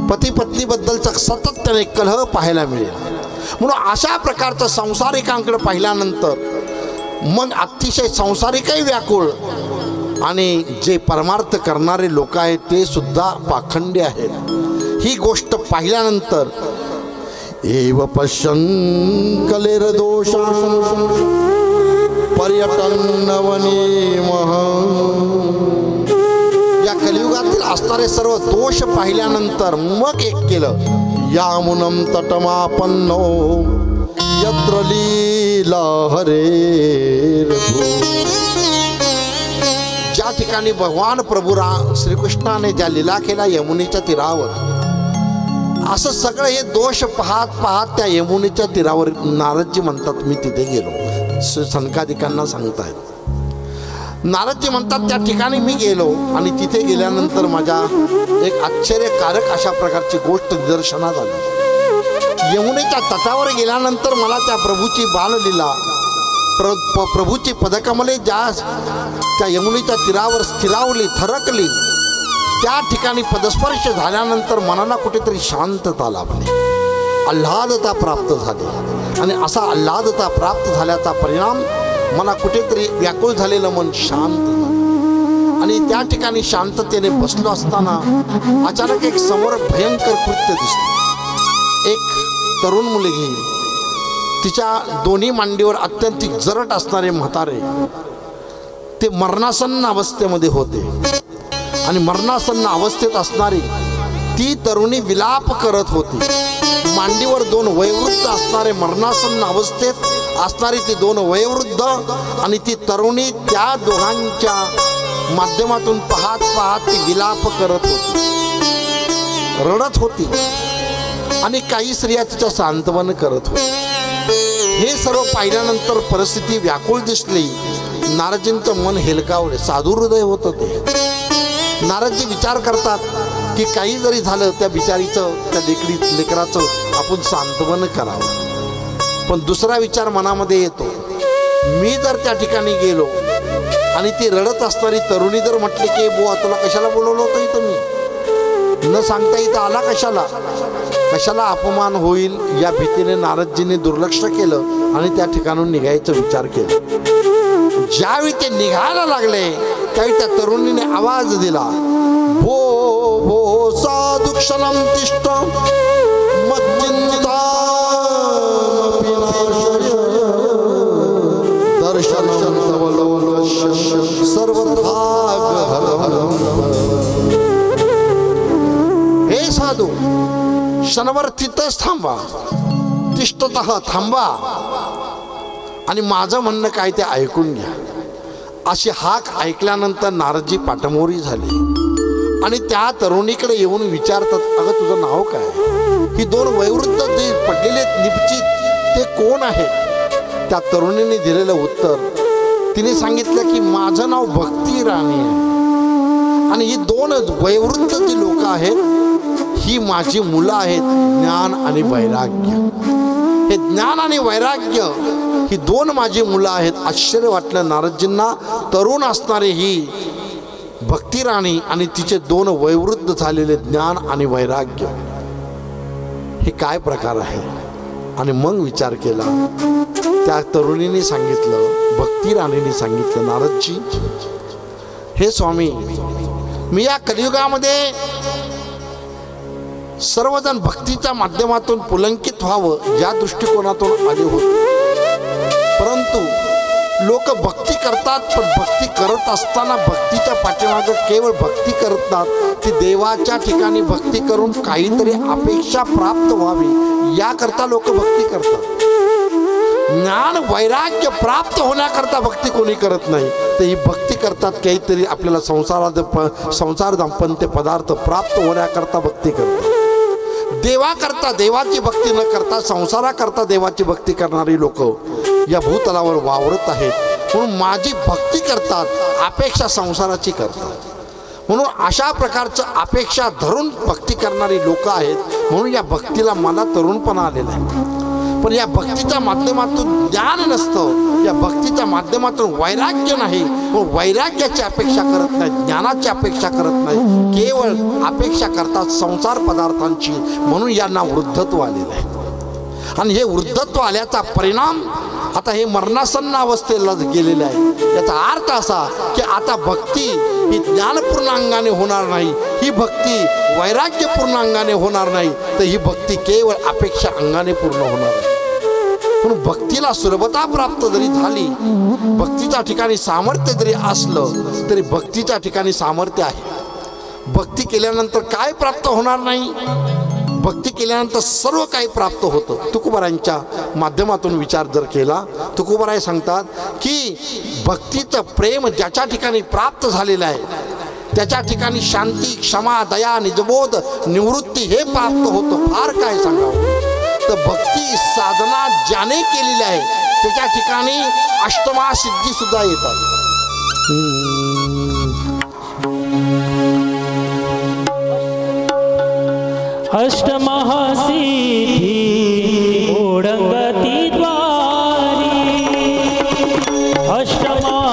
पती पत्नीबद्दलचा सातत्याने कलह पाहायला मिळेल. म्हणून अशा प्रकारचं संसारिकांकडे पाहिल्यानंतर मन अतिशय संसारिकही व्याकुळ आणि जे परमार्थ करणारे लोक आहेत ते सुद्धा पाखंडी आहेत. ही गोष्ट पाहिल्यानंतर एव पश्यन् कलेर्दोषान् पर्यटन्नवने महा. या कलियुगातील असणारे सर्व दोष पाहिल्यानंतर मग एक केलं, यामुनं तटमापन्नो यत्र लीला हरेर्भू. ज्या ठिकाणी भगवान प्रभू श्रीकृष्णाने ज्या लीला केल्या यमुनेच्या तीरावर, असं सगळं हे दोष पाहत पाहत त्या यमुनेच्या तीरावर नारदजी म्हणतात मी तिथे गेलो. सनकादिकांना सांगतायत. नारदजी म्हणतात त्या ठिकाणी मी गेलो आणि तिथे गेल्यानंतर माझ्या एक आश्चर्यकारक अशा प्रकारची गोष्ट निदर्शनास आली. यमुनेच्या तटावर गेल्यानंतर मला त्या प्रभूची बाललीला, प्रभूची पदकमले ज्या त्या यमुनेच्या तीरावर स्थिरावली, थरकली, त्या ठिकाणी पदस्पर्श झाल्यानंतर मनाला कुठेतरी शांतता लाभली, आल्हादता प्राप्त झाली. आणि असा आल्हादता प्राप्त झाल्याचा परिणाम मला कुठेतरी व्याकुळ झालेलं मन शांत झालं. आणि त्या ठिकाणी शांततेने बसलो असताना अचानक एक समोर भयंकर कृत्य दिसलं. एक तरुण मुलगी, तिच्या दोन्ही मांडीवर अत्यंत जरट असणारे म्हातारे, ते मरणासन्न अवस्थेमध्ये होते. आणि मरणासन्न अवस्थेत असणारी ती तरुणी विलाप करत होती. मांडीवर 2 वयोवृद्ध असणारे, मरणासन्न अवस्थेत असणारी ती 2 वयोवृद्ध आणि ती तरुणी, त्या दोघांच्या माध्यमातून पाहत पाहत ती विलाप करत होती, रडत होती. आणि काही स्त्रिया तिच्या सांत्वन करत होती. हे सर्व पाहिल्यानंतर परिस्थिती व्याकुळ दिसली. नारदजींचं मन हेलकावले, साधू हृदय होतं ते. नारदजी विचार करतात की काही जरी झालं त्या बिचारीचं, त्या लेकराचं आपण सांत्वन करावं. पण दुसरा विचार मनामध्ये येतो, मी जर त्या ठिकाणी गेलो आणि ती रडत असणारी तरुणी जर म्हटली की बुवा तुला कशाला बोलवलं होतं इथं, मी न सांगता इथं आला कशाला, कशाला अपमान होईल या भीतीने नारदजींनी दुर्लक्ष केलं आणि त्या ठिकाणून निघायचा विचार केला. ज्यावेळी ते निघायला लागले त्यावेळी त्या तरुणीने आवाज दिला, भो भो साधु क्षणं तिष्ठ मच्चिंतामपि नाशय दर्शनं तव लोकस्य सर्वथा गहनं. हे साधू, क्षणभर तिथंच थांबा, तिष्ठतः थांबा आणि माझं म्हणणं काय ते ऐकून घ्या. अशी हाक ऐकल्यानंतर नारदजी पाठमोरी झाली आणि त्या तरुणीकडे येऊन विचारतात, अगं तुझं नाव काय? ही 2 वयोवृद्ध जे पडलेले निपचित ते कोण आहेत? त्या तरुणीने दिलेलं उत्तर, तिने सांगितलं की माझं नाव भक्ती राणी आहे आणि ही दोन वयोवृद्ध जी लोक आहेत ही माझी मुलं आहेत, ज्ञान आणि वैराग्य. हे ज्ञान आणि वैराग्य ही दोन माझी मुलं आहेत. आश्चर्य वाटलं नारदजींना. तरुण असणारी ही भक्ती राणी आणि तिचे दोन वयोवृद्ध झालेले ज्ञान आणि वैराग्य, हे काय प्रकार आहे. आणि मग विचार केला. त्या तरुणीने सांगितलं, भक्ती राणीने सांगितलं, नारदजी हे स्वामी, मी या कलियुगामध्ये सर्वजण भक्तीच्या माध्यमातून पुलंकित व्हावं या दृष्टिकोनातून आले होते. परंतु लोक भक्ती करतात, पण भक्ती करत असताना भक्तीच्या पाठीमागे केवळ भक्ती करतात, ती देवाच्या ठिकाणी भक्ती करून काहीतरी अपेक्षा प्राप्त व्हावी याकरता लोक भक्ती करतात. ज्ञान वैराग्य प्राप्त होण्याकरता भक्ती कोणी करत नाही. तर ही भक्ती करतात काहीतरी आपल्याला संसार दाम्पत्य पदार्थ प्राप्त होण्याकरता भक्ती करतात. देवाकरता देवाची भक्ती न करता संसाराकरता देवाची भक्ती करणारी लोक या भूतलावर वावरत आहेत. म्हणून माझी भक्ती करतात, अपेक्षा संसाराची करतात. म्हणून अशा प्रकारचं अपेक्षा धरून भक्ती करणारी लोक आहेत. म्हणून या भक्तीला मला तरुणपणा आलेला आहे. पण या भक्तीच्या माध्यमातून ज्ञान नसतं, या भक्तीच्या माध्यमातून वैराग्य नाही. वैराग्याची अपेक्षा करत नाही, ज्ञानाची अपेक्षा करत नाही, केवळ अपेक्षा करतात संसार पदार्थांची. म्हणून यांना वृद्धत्व आलेलं आहे. आणि हे वृद्धत्व आल्याचा परिणाम आता हे मरणासन्न अवस्थेला गेलेलं आहे. याचा अर्थ असा की आता भक्ती ही ज्ञानपूर्ण अंगाने होणार नाही, ही भक्ती वैराग्यपूर्ण अंगाने होणार नाही, तर ही भक्ती केवळ अपेक्षा अंगाने पूर्ण होणार आहे. म्हणून भक्तीला सुलभता प्राप्त जरी झाली, भक्तीच्या ठिकाणी सामर्थ्य जरी असलं तरी भक्तीच्या ठिकाणी सामर्थ्य आहे. भक्ती केल्यानंतर काय प्राप्त होणार नाही? भक्ती केल्यानंतर सर्व काही प्राप्त होतं. तुकोबारायांच्या माध्यमातून विचार जर केला, तुकोबाराय सांगतात की भक्तीचं प्रेम ज्याच्या ठिकाणी प्राप्त झालेलं आहे त्याच्या ठिकाणी शांती, क्षमा, दया, निजबोध, निवृत्ती हे प्राप्त होतं. फार काय सांगावं. तर भक्ती साधना ज्याने केलेली आहे त्याच्या ठिकाणी अष्टमा सिद्धी सुद्धा येतात. अष्टमहासिद्धी ओढंगती द्वारी, अष्टमहासिद्धी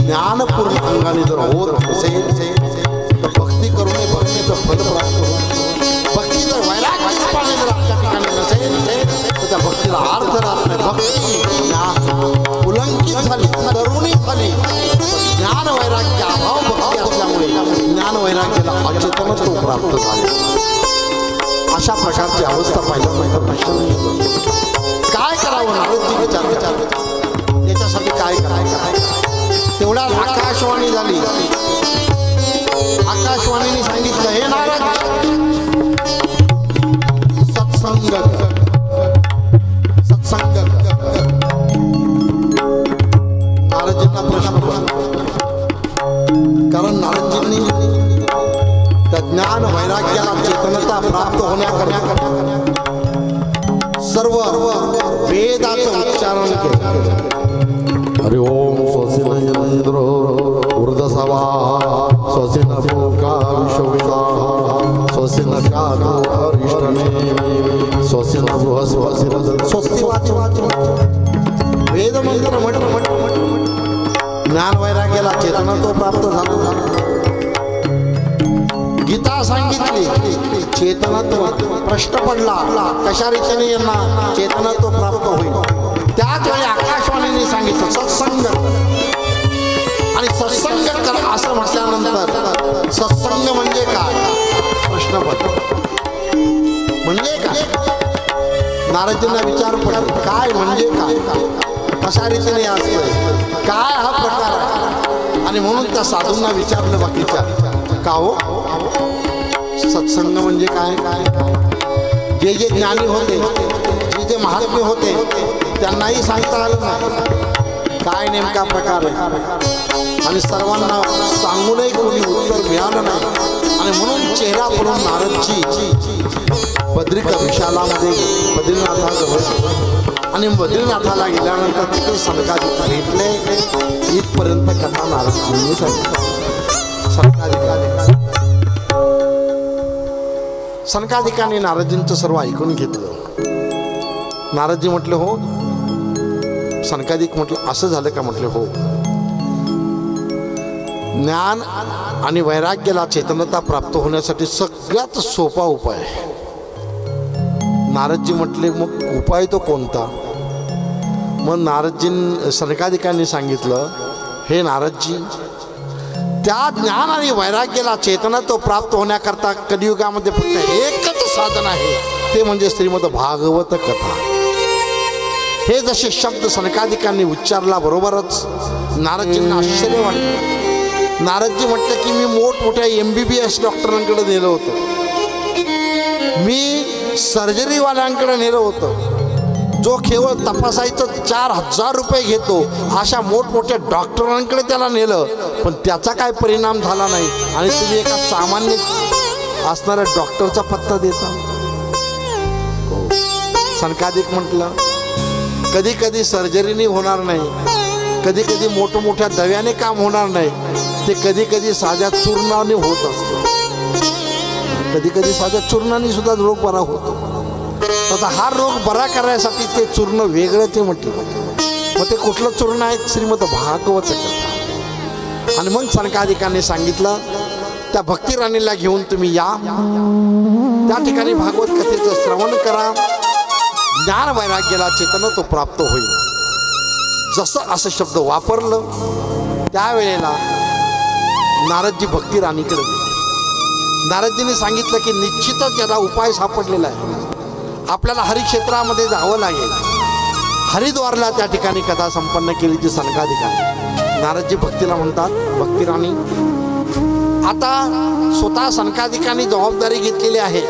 ज्ञानपूर्ण अंगाने जर होत असेल तर भक्ती करून भक्तीचं फल प्राप्त होतं. भक्ती जर वैराग्य रूपाने जर आपल्या ठिकाणी नसेल तर त्या भक्तीला अर्थ राहत नाही. भक्ती उल्लंघित झाली, तरुणी झाली, ज्ञान वैराग्य अभाव भक्ती असल्यामुळे ज्ञान वैराग्याला अचेतनत्व प्राप्त झाले. अशा प्रकारची अवस्था पाहिल्यानंतर प्रश्न काय करावं? नारदजी विचारतात याच्यासाठी काय करायचं. तेवढ्यात आकाशवाणी झाली. आकाशवाणीने सांगितलं, हे नारद, सत्संग सत्संग. नारदजींना प्रश्न पडला, कारण नारदजींनी त्या ज्ञान वैराग्याला चेतनता प्राप्त होण्याकरता सर्व वेदाचं उच्चारण केलं. हरि ओम स्वस्तिन इंद्रो वृद्धसवा स्वस्तिन पूर्वा विश्वविदा स्वस्तिन कालो अरिष्टने स्वस्तिन बृहस्पतिर्दत्तात्. स्वस्ति वेद मंत्र म्हटलं ज्ञान वैराग्याला चेतनत्व प्राप्त झालं. गीता सांगितली चेतनत्व. प्रश्न पडला कशा रीतीने यांना चेतनत्व प्राप्त होईल. त्याच वेळी आकाशवाणीने सांगितलं सत्संग. आणि सत्संग कर असं म्हटल्यानंतर सत्संग म्हणजे काय प्रश्न पडला. म्हणजे काय नारदजींना विचार पडला काय म्हणजे काय कशा रीतीने असतं काय हा प्रकार आहे. आणि म्हणून त्या साधूंना विचारलं बाकीच्या का हो सत्संग म्हणजे काय. जे जे ज्ञानी होते जे जे महात्मे होते त्यांनाही सांगता आलं नाही काय नेमका प्रकार आहे. आणि सर्वांना सांगूनही कोणी उत्तर मिळालं नाही. आणि म्हणून चेहरा पडून नारदजी बद्रिका विशालामध्ये बद्रीनाथाजवळ. आणि बद्रीनाथाला गेल्यानंतर तिथे सनकादिक भेटले. इथपर्यंत कथा नारदजींनी सनकादिकांनी नारदजींचं सर्व ऐकून घेतलं. नारदजी म्हटले हो. सनकादिक म्हटलं असं झालं का म्हटले हो. ज्ञान आणि वैराग्याला चेतनता प्राप्त होण्यासाठी सगळ्यात सोपा उपाय आहे. नारदजी म्हटले मग उपाय तो कोणता. मग नारदजी सनकादिकांनी सांगितलं हे नारदजी त्या ज्ञान आणि वैराग्याला चेतनत्व प्राप्त होण्याकरता कलियुगामध्ये फक्त एकच साधन आहे ते म्हणजे श्रीमद भागवत कथा. हे जसे शब्द सनकादिकांनी उच्चारला बरोबरच नारदजींना आश्चर्य वाटलं. नारदजी म्हटलं की मी मोठमोठ्या MBBS डॉक्टरांकडे नेलं होतं. मी सर्जरीवाल्यांकडे नेलं होतं. जो केवळ तपासायचं 4,000 रुपये घेतो अशा मोठमोठ्या डॉक्टरांकडे त्याला नेलं पण त्याचा काय परिणाम झाला नाही. आणि तुम्ही एका सामान्य असणाऱ्या डॉक्टरचा पत्ता देता. सनकादिक म्हटलं कधी कधी सर्जरीने होणार नाही कधी कधी मोठमोठ्या दव्याने काम होणार नाही. ते कधी कधी साध्या चूर्णाने होत असतं. कधी कधी साध्या चूर्णाने सुद्धा रोग बरा होतो. आता हा रोग बरा करण्यासाठी ते चूर्ण वेगळं ते म्हटलं. मग ते कुठलं चूर्ण आहे श्रीमद भागवत कथा. आणि मग सनकादिकांनी सांगितलं त्या भक्ती राणीला घेऊन तुम्ही या त्या ठिकाणी भागवत कथेचं श्रवण करा. ज्ञान वैराग्याला चेतनत्व प्राप्त होईल. जसं असं शब्द वापरलं त्यावेळेला नारदजी भक्ती राणीकडे गेले. नारदजींनी सांगितलं की निश्चितच याला उपाय सापडलेला आहे. आपल्याला हरिक्षेत्रामध्ये जावं लागेल. हरिद्वारला त्या ठिकाणी कथा संपन्न केली ती सनकादिकांनी. नारदजी भक्तीला म्हणतात भक्ती राणी आता स्वतः सनकादिकांनी जबाबदारी घेतलेली आहे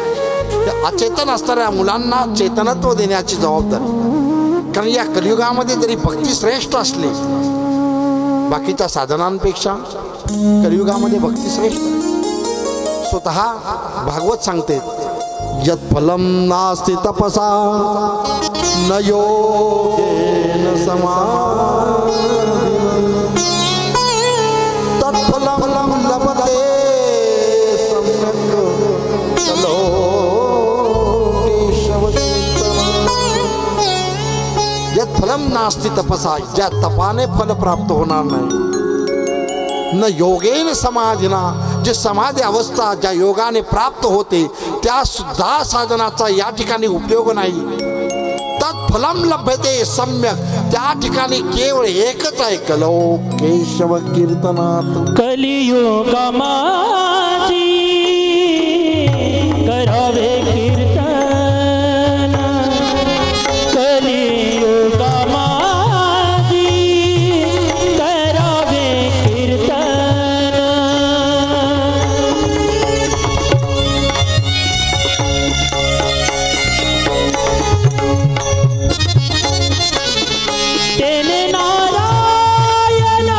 अचेतन असणाऱ्या मुलांना चेतनत्व देण्याची जबाबदारी. कारण या कलियुगामध्ये जरी भक्ती श्रेष्ठ असली बाकीच्या साधनांपेक्षा कलियुगामध्ये भक्ती श्रेष्ठ. स्वतः भागवत सांगते यत् फलं नास्ति तपसा न योगेन समाधिना तत्फलं लभते सम्यक् यत् फलं नास्ति तपसा ज्या तपाने फल प्राप्त होणार नाही. न योगेन समाधिना जे समाधी अवस्था ज्या योगाने प्राप्त होते त्या सुद्धा साधनाचा या ठिकाणी उपयोग नाही. तत्फलम लभते सम्यक त्या ठिकाणी केवळ एकच आहे कलो केशव कीर्तनात. कलियुगामाची करावे कीर्तन कलियुगामाची करावे कीर्तन. तेने नारायण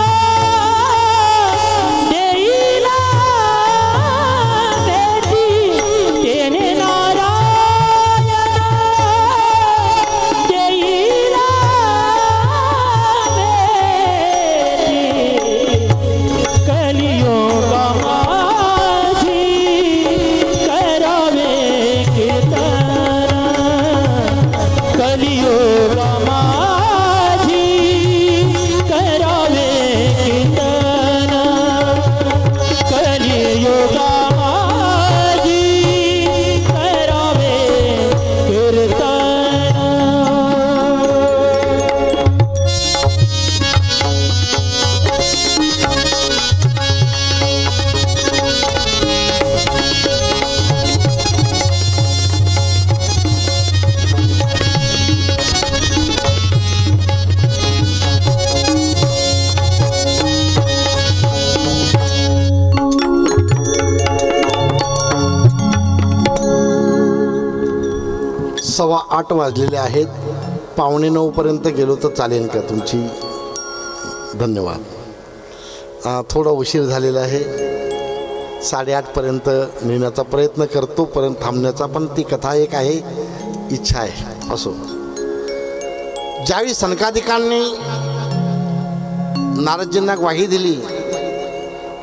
देईला 8:15 वाजलेले आहेत. 8:45 पर्यंत गेलो तर चालेल का तुमची? धन्यवाद. थोडा उशीर झालेला आहे. 8:30 पर्यंत नेण्याचा प्रयत्न करतो, पर्यंत थांबण्याचा, पण ती कथा एक आहे, इच्छा आहे. असो. ज्यावेळी सनकादिकांनी नारदजींना ग्वाही दिली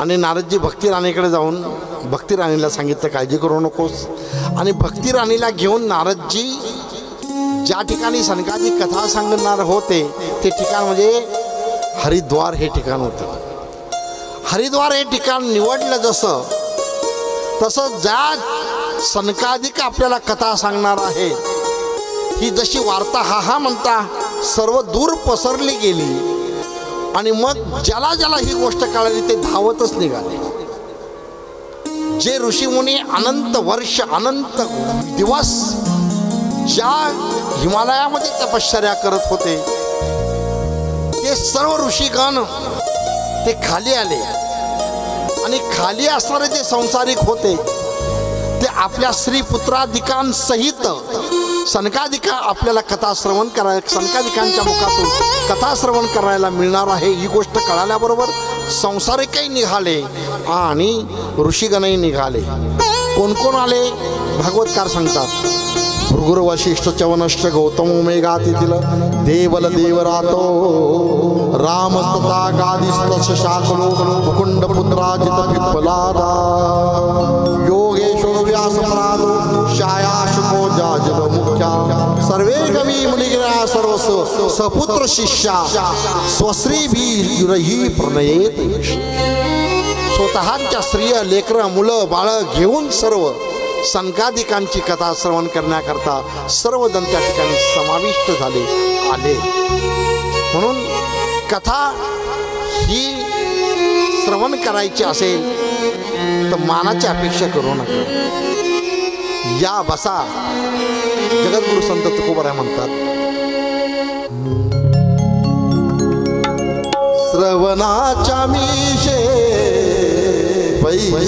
आणि नारदजी भक्ती राणीकडे जाऊन भक्ती राणीला सांगितलं काळजी करू नकोस, आणि भक्ती राणीला घेऊन नारदजी ज्या ठिकाणी सनकादिक कथा सांगणार होते ते ठिकाण म्हणजे हरिद्वार हे ठिकाण होतं. हरिद्वार हे ठिकाण निवडलं जसं तसं ज्या सनकादिक आपल्याला कथा सांगणार आहे ही जशी वार्ता हा म्हणता सर्व दूर पसरली गेली, आणि मग ज्याला ज्याला ही गोष्ट कळाली ते धावतच निघाले. जे ऋषीमुनी अनंत वर्ष अनंत दिवस ज्या हिमालयामध्ये तपश्चर्या करत होते ते सर्व ऋषीगण ते खाली आले, आणि खाली असणारे जे संसारिक होते ते आपल्या स्त्रीपुत्रादिकांसहित सनकादिका आपल्याला कथा श्रवण सनकादिकांच्या मुखातून कथा श्रवण करायला मिळणार आहे ही गोष्ट कळाल्याबरोबर संसारिकही निघाले आणि ऋषीगणही निघाले. कोण कोण आले भागवतकार सांगतात. भृगुर वशिष्ठ चवनश्च गौतम मेघातिथिल देवल देवरातो रामस्तता गादिस्तस्य शाकलो मुकुंड पुत्राजित पिप्पलादा योगेश्वर व्यासपरादो शायाशुको जाजल मुख्या सर्वे कवी मुनिगिरा सर्वस्व सपुत्र शिष्या स्वश्रीभिरही प्रणयेत. स्वतःच्या स्त्रिय लेकरं मुलं बाळं घेऊन सर्व सनकादिकांची कथा श्रवण करण्याकरता सर्वजण त्या ठिकाणी समाविष्ट झाले आले. म्हणून कथा ही श्रवण करायची असेल तर मानाची अपेक्षा करू नका. या बसा. जगद्गुरु संत तुकोबाराय म्हणतात श्रवणाच्या मीशे पैसवे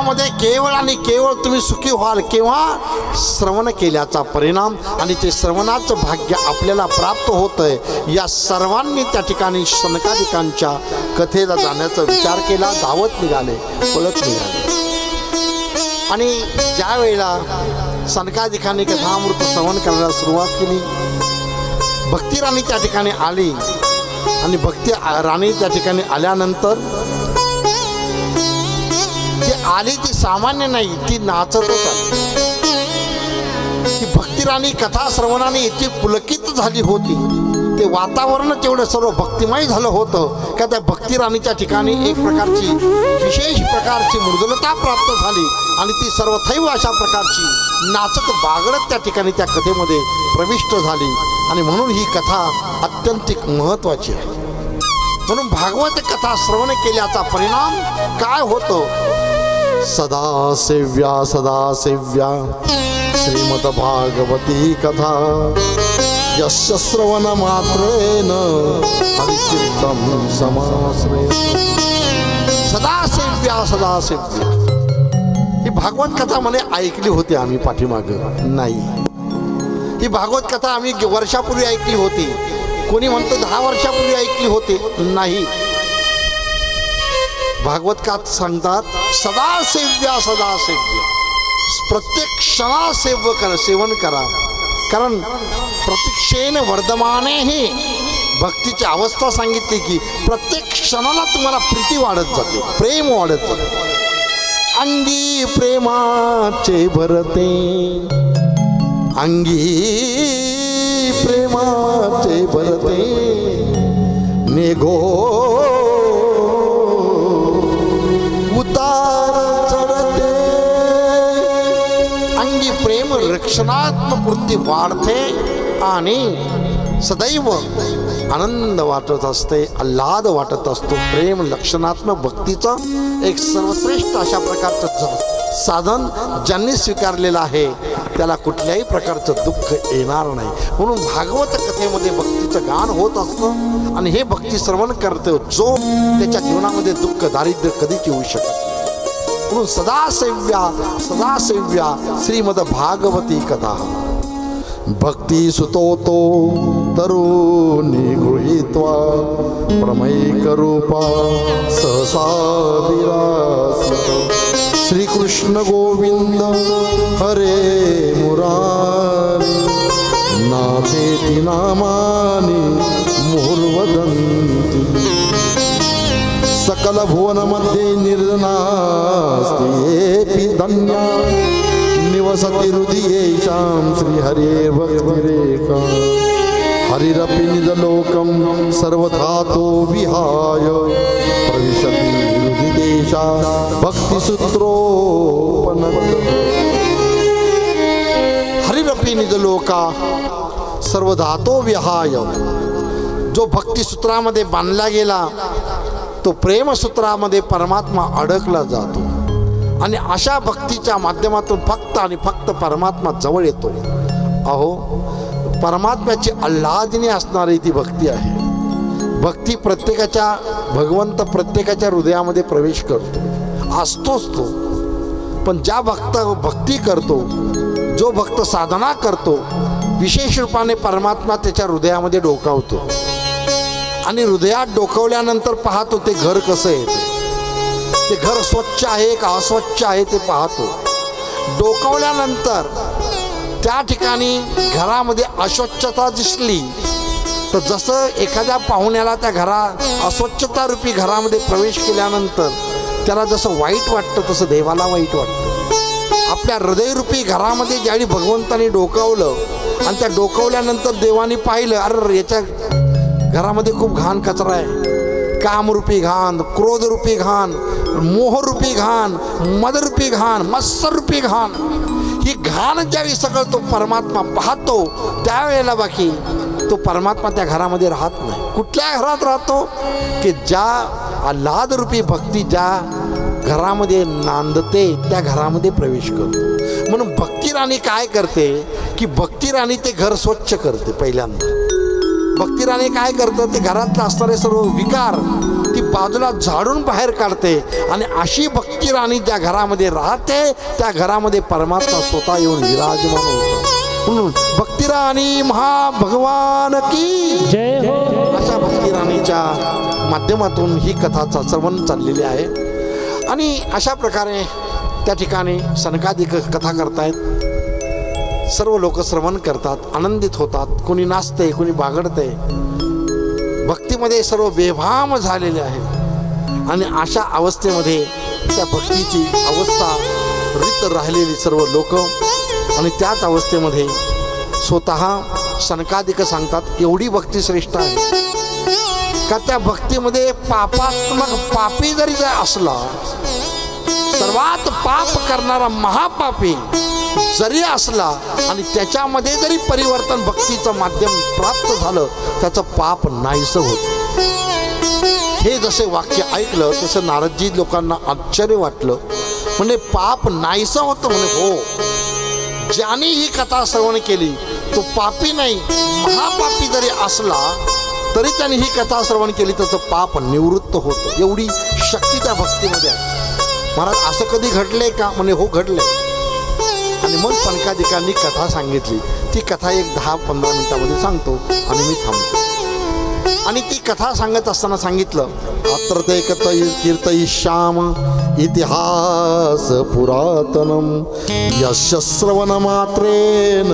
जीवनामध्ये केवळ आणि केवळ तुम्ही सुखी व्हाल केव्हा श्रवण केल्याचा परिणाम आणि ते श्रवणाचं भाग्य आपल्याला प्राप्त होतंय। या सर्वांनी त्या ठिकाणी सनकादिकांच्या कथेला जाण्याचा विचार केला, धावत निघाले, पळत निघाले। आणि ज्या वेळेला सनकादिकांनी कथामृत श्रवण करायला सुरुवात केली, भक्ती राणी त्या ठिकाणी आली आणि भक्ती राणी त्या ठिकाणी आल्यानंतर ती आली ती सामान्य नाही, ती नाचतच आली। ती भक्ती राणी कथा श्रवणाने इतकी पुलकित झाली होती, ते वातावरण तेवढं सर्व भक्तिमय झालं होतं का त्या भक्ती राणीच्या ठिकाणी एक प्रकारची विशेष प्रकारची मृदुलता प्राप्त झाली आणि ती सर्वथैव अशा प्रकारची नाचत बागडत त्या ठिकाणी त्या कथेमध्ये प्रविष्ट झाली। आणि म्हणून ही कथा अत्यंतिक महत्त्वाची आहे। म्हणून भागवत कथा श्रवण केल्याचा परिणाम काय होतो? सदा सेव्या श्रीमद भागवती कथा यस्य श्रवण मात्रेन हरिचित्तं समाश्रयेत्। सदा सेव्या ही भागवत कथा म्हणे ऐकली होती आम्ही पाठीमागं नाही, ही भागवत कथा आम्ही वर्षापूर्वी ऐकली होती, कोणी म्हणतो 10 वर्षापूर्वी ऐकली होती, नाही। भागवत कथा सांगतात सदा सेव्या प्रत्येक क्षणा सेवन करा, कारण प्रतीक्षेन वर्धमाने ही भक्तीची अवस्था सांगितली की प्रत्येक क्षणाला तुम्हाला प्रीती वाढत जाते, प्रेम वाढत जाते। अंगी प्रेमाचे भरते, अंगी प्रेमाचे भरते, निघो उतार चढते। अंगी प्रेम रक्षणात्मक वृत्ती वाढते आणि सदैव आनंद वाटत असते, आल्हाद वाटत असतो। प्रेम लक्षणात्मक भक्तीचं एक सर्वश्रेष्ठ अशा प्रकारचं साधन ज्यांनी स्वीकारलेलं आहे त्याला कुठल्याही प्रकारचं दुःख येणार नाही। म्हणून भागवत कथेमध्ये भक्तीचं गान होत असतं आणि हे भक्ती श्रवण करतो जो त्याच्या जीवनामध्ये दुःख दारिद्र्य कधीच येऊ शकत नाही। म्हणून सदा सेव्या श्रीमद भागवती कथा भक्ती सुतोतो तरुणी गृहीत्वा प्रमैक रूपा सहसा विरासितो। श्रीकृष्ण गोविंद हरे मुरारी नाथेति नामानि मुहुर्वदन्ति। सकल भुवन मध्ये निर्जनास्ति धन्या निवसति हृदयेषां श्रीहरे भक्तिरेका। हरिरपि निजलोकं सर्वधातो विहाय प्रविशति हृदिदेशा भक्तिसूत्रोपनत। हरिरपि निजलोका सर्वधातो विहाय, जो भक्तिसूत्रामध्ये बांधला गेला तो प्रेमसूत्रामध्ये परमात्मा अडकला जातो आणि अशा भक्तीच्या माध्यमातून फक्त आणि फक्त परमात्मा जवळ येतो। अहो परमात्म्याची आल्हादिनी असणारी ती भक्ती आहे। भक्ती प्रत्येकाच्या भगवंत प्रत्येकाच्या हृदयामध्ये प्रवेश करतो असतोच तो, पण ज्या भक्ती करतो जो भक्त साधना करतो विशेष रूपाने परमात्मा त्याच्या हृदयामध्ये डोकावतो आणि हृदयात डोकावल्यानंतर पाहतो ते घर कसं आहे, ते घर स्वच्छ आहे का अस्वच्छ आहे ते पाहतो। डोकावल्यानंतर त्या ठिकाणी घरामध्ये अस्वच्छता दिसली तर जसं एखाद्या पाहुण्याला त्या अस्वच्छता रूपी घरामध्ये प्रवेश केल्यानंतर त्याला जसं वाईट वाटतं तसं देवाला वाईट वाटतं। आपल्या हृदयरूपी घरामध्ये ज्यावेळी भगवंताने डोकावलं आणि त्या डोकावल्यानंतर देवाने पाहिलं अरे याच्या घरामध्ये खूप घाण कचरा आहे, कामरूपी घाण, क्रोधरूपी घाण, मोहरूपी घाण, मदरूपी घाण, मत्सरूपी घाण, ही घाण ज्यावेळी सगळं तो परमात्मा पाहतो त्यावेळेला बाकी तो परमात्मा त्या घरामध्ये राहत नाही। कुठल्या घरात राहतो की ज्या आल्हादरूपी भक्ती ज्या घरामध्ये नांदते त्या घरामध्ये प्रवेश करतो। म्हणून भक्ती राणी काय करते की भक्ती राणी ते घर स्वच्छ करते। पहिल्यांदा भक्ती राणी काय करतं ते घरातले असणारे सर्व विकार ती बाजूला झाडून बाहेर काढते आणि अशी भक्ती राणी ज्या घरामध्ये राहते त्या घरामध्ये परमात्मा स्वतः येऊन विराजमान होतो. म्हणून भक्ती राणी महाभगवान की जय हो. अशा भक्ती राणीच्या माध्यमातून ही कथाचा श्रवण चाललेली आहे. आणि अशा प्रकारे त्या ठिकाणी सनकादिक कथा करतायत. सर्व लोक श्रवण करतात, आनंदित होतात, कोणी नाचते, कोणी बागडते, भक्तीमध्ये सर्व बेभाम झालेले आहेत. आणि अशा अवस्थेमध्ये त्या भक्तीची अवस्था रित राहिलेली सर्व लोक आणि त्याच अवस्थेमध्ये स्वतः सनकादिक सांगतात एवढी भक्ती श्रेष्ठ आहे का त्या भक्तीमध्ये पापात्मक पापी जरी असला, सर्वात पाप करणारा महापापी जरी असला आणि त्याच्यामध्ये जरी परिवर्तन भक्तीचं माध्यम प्राप्त झालं त्याचं पाप नाहीसं होत. हे जसे वाक्य ऐकलं तसं नारदजी लोकांना आश्चर्य वाटलं. म्हणजे पाप नाहीसं होतं म्हणे. हो, ज्याने ही कथा श्रवण केली तो पापी नाही, महापापी जरी असला तरी त्याने ही कथा श्रवण केली त्याचं पाप निवृत्त होतं. एवढी शक्ती त्या भक्तीमध्ये आहे. महाराज असं कधी घडलंय का? म्हणे हो घडलंय. आणि मग सनकादिकांनी कथा सांगितली. ती कथा एक 10-15 मिनिटामध्ये सांगतो आणि मी थांबतो. आणि ती कथा सांगत असताना सांगितलं अत्र ते कीर्तयिष्याम इतिहास पुरातनम यस्य श्रवण मात्रेन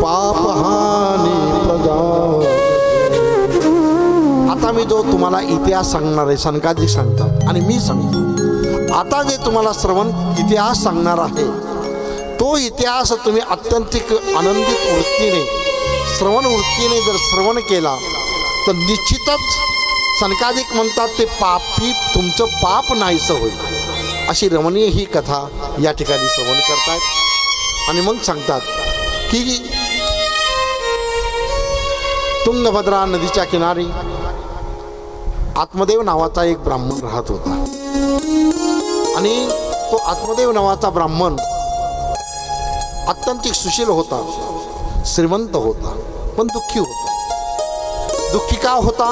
पापहानी प्रजा. आता मी जो तुम्हाला इतिहास सांगणार आहे, सनकादिक सांगतात आणि मी सांगतो. आता जे तुम्हाला श्रवण इतिहास सांगणार आहे तो इतिहास तुम्ही अत्यंतिक आनंदित वृत्तीने, श्रवण वृत्तीने जर श्रवण केला तर निश्चितच सनकादिक म्हणतात ते पापी तुमचं पाप नाहीसं होईल. अशी रमणीय ही कथा या ठिकाणी श्रवण करतायत. आणि मग सांगतात की तुंगभद्रा नदीच्या किनारी आत्मदेव नावाचा एक ब्राह्मण राहत होता. आणि तो आत्मदेव नावाचा ब्राह्मण अत्यंत सुशील होता, श्रीमंत होता, पण दुःखी होता. दुःखी का होता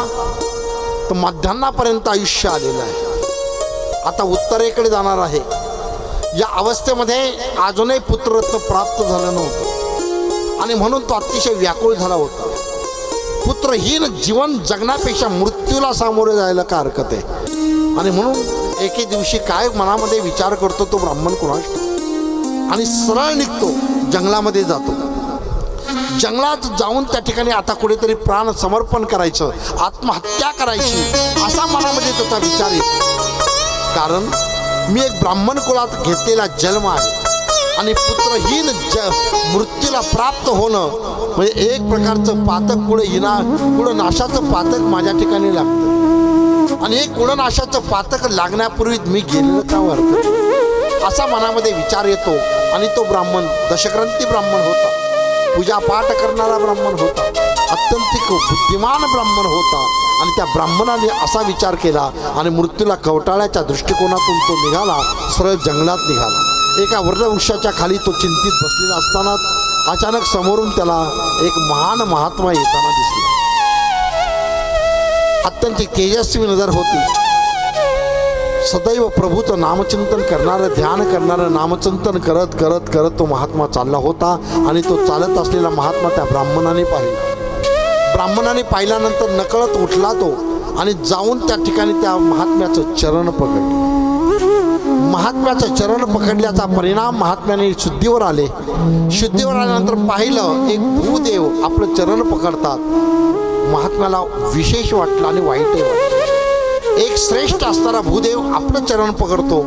तर मध्यान्नापर्यंत आयुष्य आलेलं आहे, आता उत्तरेकडे जाणार आहे. या अवस्थेमध्ये अजूनही पुत्ररत्न प्राप्त झालं नव्हतं आणि म्हणून तो अतिशय व्याकुळ झाला होता. पुत्रहीन जीवन जगण्यापेक्षा मृत्यूला सामोरे जायला काय हरकत आहे. आणि म्हणून एके दिवशी काय मनामध्ये विचार करतो तो ब्राह्मण कोणास आणि सरळ निघतो, जंगलामध्ये जातो. जंगलात जाऊन त्या ठिकाणी आता कुठेतरी प्राण समर्पण करायचं, आत्महत्या करायची असा मनामध्ये त्याचा विचार येतो. कारण मी एक ब्राह्मण कुलात घेतलेला जन्म आहे आणि पुत्रहीन मृत्यूला प्राप्त होणं म्हणजे एक प्रकारचं पातक पुढं नाशाचं पातक माझ्या ठिकाणी लागतं. आणि हे कुळनाशाचं पातक लागण्यापूर्वी मी गेलेलं का हरकत असा मनामध्ये विचार येतो. आणि तो ब्राह्मण दशग्रंथी ब्राह्मण होता, पूजापाठ करणारा ब्राह्मण होता, अत्यंतिक बुद्धिमान ब्राह्मण होता. आणि त्या ब्राह्मणाने असा विचार केला आणि मृत्यूला कवटाळ्याच्या दृष्टिकोनातून तो निघाला, सरळ जंगलात निघाला. एका वृक्षाच्या खाली तो चिंतित बसलेला असतानाच अचानक समोरून त्याला एक महान महात्मा येताना दिसला. अत्यंत तेजस्वी नजर होती. सदैव प्रभूचं नामचिंतन करणारं, ध्यान करणारं, नामचिंतन करत करत करत तो महात्मा चालला होता. आणि तो चालत असलेला महात्मा त्या ब्राह्मणाने पाहिला. ब्राह्मणाने पाहिल्यानंतर नकळत उठला तो आणि जाऊन त्या ठिकाणी त्या महात्म्याचं चरण पकडलं. महात्म्याचं चरण पकडल्याचा परिणाम महात्म्याने शुद्धीवर आले. शुद्धीवर आल्यानंतर पाहिलं एक भूदेव आपलं चरण पकडतात. महात्म्याला विशेष वाटलं आणि वाईटही वाटलं. एक श्रेष्ठ असणारा भूदेव आपलं चरण पकडतो.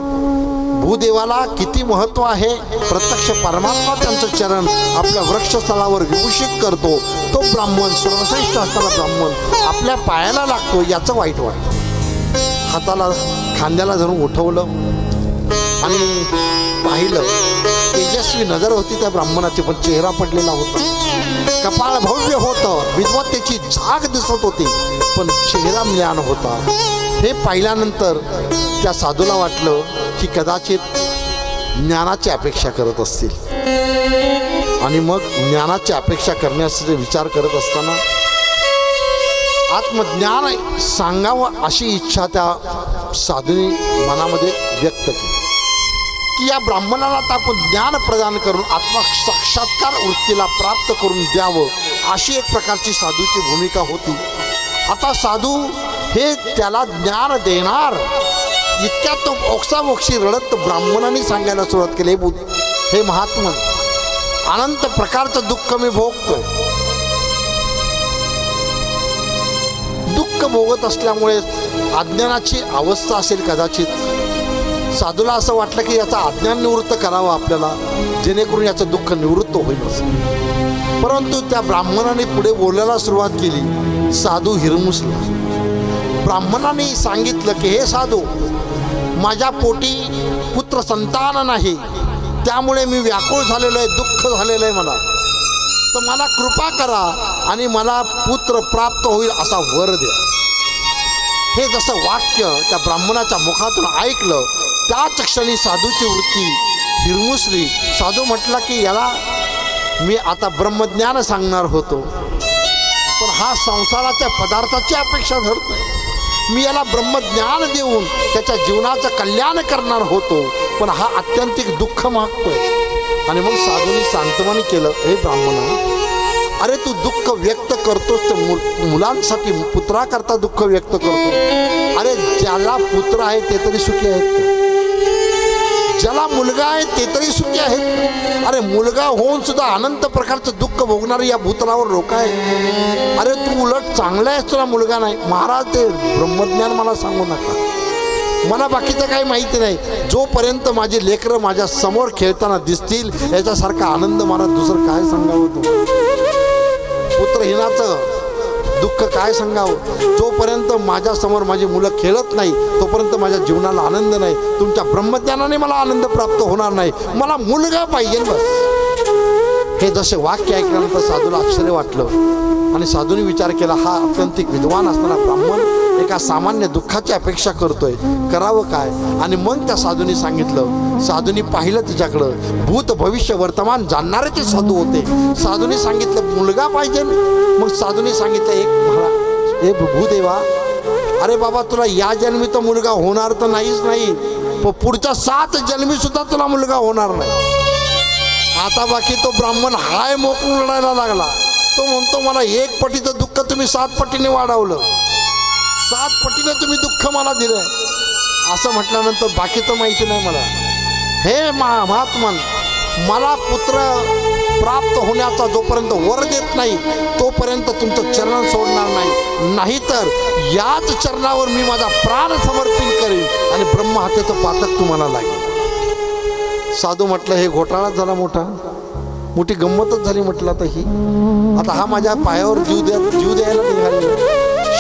भूदेवाला किती महत्त्व आहे, प्रत्यक्ष परमात्मा त्यांचं चरण आपल्या वृक्षस्थळावर विभूषित करतो. तो ब्राह्मण, सर्वश्रेष्ठ असणारा ब्राह्मण आपल्या पायाला लागतो याचं वाईट वाटतं. हाताला खांद्याला धरून उठवलं आणि पाहिलं. तेजस्वी नजर होती त्या ब्राह्मणाची, पण चेहरा पडलेला होता. कपाळ भव्य होतं, विद्वत्तेची झाग दिसत होती, पण चेहरा म्लान होता. हे पाहिल्यानंतर त्या साधूला वाटलं की कदाचित ज्ञानाची अपेक्षा करत असतील. आणि मग ज्ञानाची अपेक्षा करण्याचा विचार करत असताना आत्मज्ञान सांगावं अशी इच्छा त्या साधूने मनामध्ये व्यक्त केली की या ब्राह्मणाला आता आपण ज्ञान प्रदान करून आत्मसाक्षात्कार वृत्तीला प्राप्त करून द्यावं, अशी एक प्रकारची साधूची भूमिका होती. आता साधू हे त्याला ज्ञान देणार इतक्यात तो ओक्साबोक्षी रडत ब्राह्मणाने सांगायला सुरुवात केली, हे महात्मा, अनंत प्रकारचं दुःख मी भोगतोय. दुःख भोगत असल्यामुळे अज्ञानाची अवस्था असेल कदाचित. साधूला असं वाटलं की याचा अज्ञान निवृत्त करावं आपल्याला, जेणेकरून याचं दुःख निवृत्त होईल. परंतु त्या ब्राह्मणाने पुढे बोलायला सुरुवात केली. साधू हिरमुसला. ब्राह्मणाने सांगितलं की हे साधू, माझ्या पोटी पुत्र संतान नाही, त्यामुळे मी व्याकुळ झालेलो आहे, दुःख झालेलं आहे मला. तर मला कृपा करा आणि मला पुत्र प्राप्त होईल असा वर द्या. हे जसं वाक्य त्या ब्राह्मणाच्या मुखातून ऐकलं त्याच क्षणी साधूची वृत्ती हिरमुसली. साधू म्हटला की याला मी आता ब्रह्मज्ञान सांगणार होतो, पण हा संसाराच्या पदार्थाची अपेक्षा धरतोय. मी याला ब्रह्मज्ञान देऊन त्याच्या जीवनाचं कल्याण करणार होतो, पण हा अत्यंतिक दुःख मागतोय. आणि मग साधूंनी सांत्वना केलं, हे ब्राह्मणा, अरे तू दुःख व्यक्त करतोस तर मुलांसाठी, पुत्राकरता दुःख व्यक्त करतो. अरे ज्याला पुत्र आहे ते तरी सुखी आहेत का? ज्याला मुलगा आहे ते तरी सुखी आहेत? अरे मुलगा होऊन सुद्धा अनंत प्रकारचं दुःख भोगणारे या भूतलावर लोक आहेत. अरे तू उलट चांगला आहेस, तुला मुलगा नाही. महाराज ते ब्रह्मज्ञान मला सांगू नका, मला बाकीचं काही माहिती नाही. जोपर्यंत माझी लेकरं माझ्या समोर खेळताना दिसतील याच्यासारखा आनंद मला दुसरं काय सांगावं? पुत्रहीनाचं दुःख काय सांगावं? जोपर्यंत माझ्या समोर माझी मुलं खेळत नाही तोपर्यंत माझ्या जीवनाला आनंद नाही. तुमच्या ब्रह्मज्ञानाने मला आनंद प्राप्त होणार नाही. मला मुलगा पाहिजे बस. हे जसे वाक्य ऐकल्यानंतर साधूला आश्चर्य वाटलं आणि साधूने विचार केला, हा अत्यंतिक विद्वान असताना ब्राह्मण एका सामान्य दुःखाची अपेक्षा करतोय, करावं काय? आणि मग त्या साधूने सांगितलं. साधूने पाहिलं तिच्याकडं, भूत भविष्य वर्तमान जाणणारे ते साधू होते. साधूने सांगितलं मुलगा पाहिजे. मग साधूने सांगितलं, हे भूदेवा, अरे बाबा तुला या जन्मी तर मुलगा होणार तर नाहीच नाही, पण पुढच्या 7 जन्मी सुद्धा तुला मुलगा होणार नाही. आता बाकी तो ब्राह्मण हाय मोकळून लढायला लागला. तो म्हणतो, मला 1 पटीचं दुःख तुम्ही 7 पटीने वाढवलं, 7 पटीने तुम्ही दुःख मला दिलं. असं म्हटल्यानंतर बाकीचं माहिती नाही मला. हे महात्मन, मला पुत्र प्राप्त होण्याचा जोपर्यंत वर देत नाही तोपर्यंत तुमचं चरण सोडणार नाही, नाहीतर याच चरणावर मी माझा प्राण समर्पित करेन आणि ब्रह्महत्येचं पातक तुम्हाला लागेल. साधू म्हटलं, हे घोटाळा झाला, मोठी गंमतच झाली. म्हटलं आता हा माझ्या पायावर जीव द्यायला निघाले.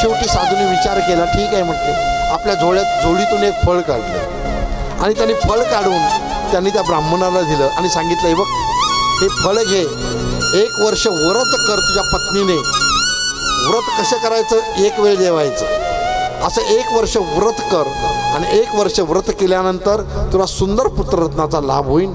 शेवटी साधूने विचार केला, ठीक आहे म्हटले. आपल्या झोळीतून एक फळ काढलं आणि त्यांनी फळ काढून त्यांनी त्या ब्राह्मणाला दिलं आणि सांगितलं, हे बघ, हे फळ घे, 1 वर्ष व्रत कर तुझ्या पत्नीने. व्रत कसं करायचं? 1 वेळ जेवायचं. असं 1 वर्ष व्रत कर आणि 1 वर्ष व्रत केल्यानंतर तुला सुंदर पुत्ररत्नाचा लाभ होईल.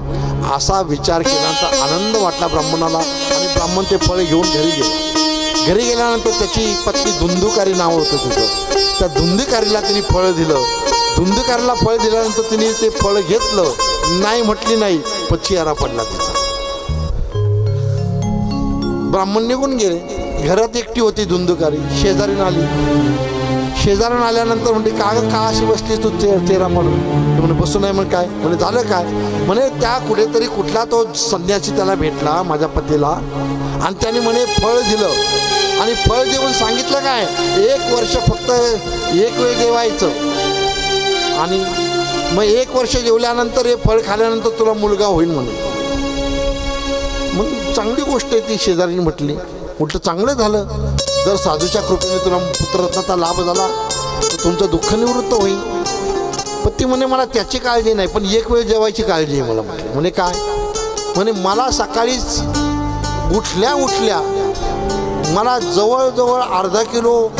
असा विचार केल्यानंतर आनंद वाटला ब्राह्मणाला आणि ब्राह्मण ते फळ घेऊन घरी गेला. घरी गेल्यानंतर त्याची पत्नी धुंदुकारी नाव होतं तिचं. त्या धुंदुकारीला तिने फळ दिलं. धुंदुकारीला फळ दिल्यानंतर तिने ते फळ घेतलं, नाही म्हटली नाही, पण चियारा पडला तिचा. ब्राह्मण निघून गेले. घरात एकटी होती धुंदुकारी. शेजारीन आली. शेजारून आल्यानंतर म्हणते, का अशी बसली तू चेहरा म्हणून? म्हणे बसू नाही. मग काय? म्हणे झालं काय? म्हणे त्या कुठेतरी कुठला तो संन्यासी त्याला भेटला माझ्या पतीला आणि त्याने म्हणे फळ दिलं आणि फळ देऊन सांगितलं काय, 1 वर्ष फक्त 1 वेळ जेवायचं आणि मग 1 वर्ष जेवल्यानंतर हे फळ खाल्यानंतर तुला मुलगा होईल म्हणे. मग चांगली गोष्ट आहे ती, शेजारीने म्हटली. म्हटलं चांगलं झालं, जर साधूच्या कृपेने तुला पुत्ररत्नाचा लाभ झाला तर तुमचं दुःख निवृत्त होईल. पण ती म्हणे मला त्याची काळजी नाही, पण 1 वेळ जेवायची काळजी आहे मला. म्हटलं, म्हणे काय? म्हणे मला सकाळीच उठल्या मला जवळजवळ अर्धा किलो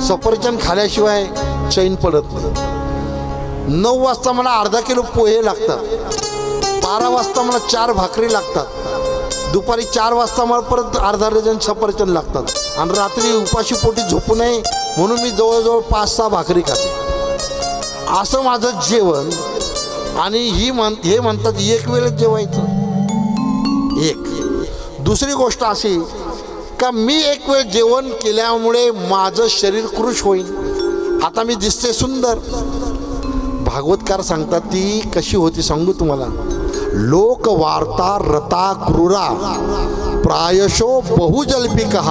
सफरचंद खाल्याशिवाय चैन पडत नाही. 9 वाजता मला अर्धा किलो पोहे लागतात. 12 वाजता मला 4 भाकरी लागतात. दुपारी 4 वाजता मला परत अर्धा डझन सफरचंद लागतात आणि रात्री उपाशी पोटी झोपू नये म्हणून मी जवळजवळ 5-6 भाकरी खाते. असं माझं जेवण. आणि हे म्हणतात एक वेळच जेवायचं. दुसरी गोष्ट अशी का मी एक वेळ जेवण केल्यामुळे माझं शरीर कृश होईल. आता मी दिसते सुंदर. भागवतकार सांगतात ती कशी होती सांगू तुम्हाला. लोक वार्ता रता क्रूरा प्रायशो बहुजल्पिकः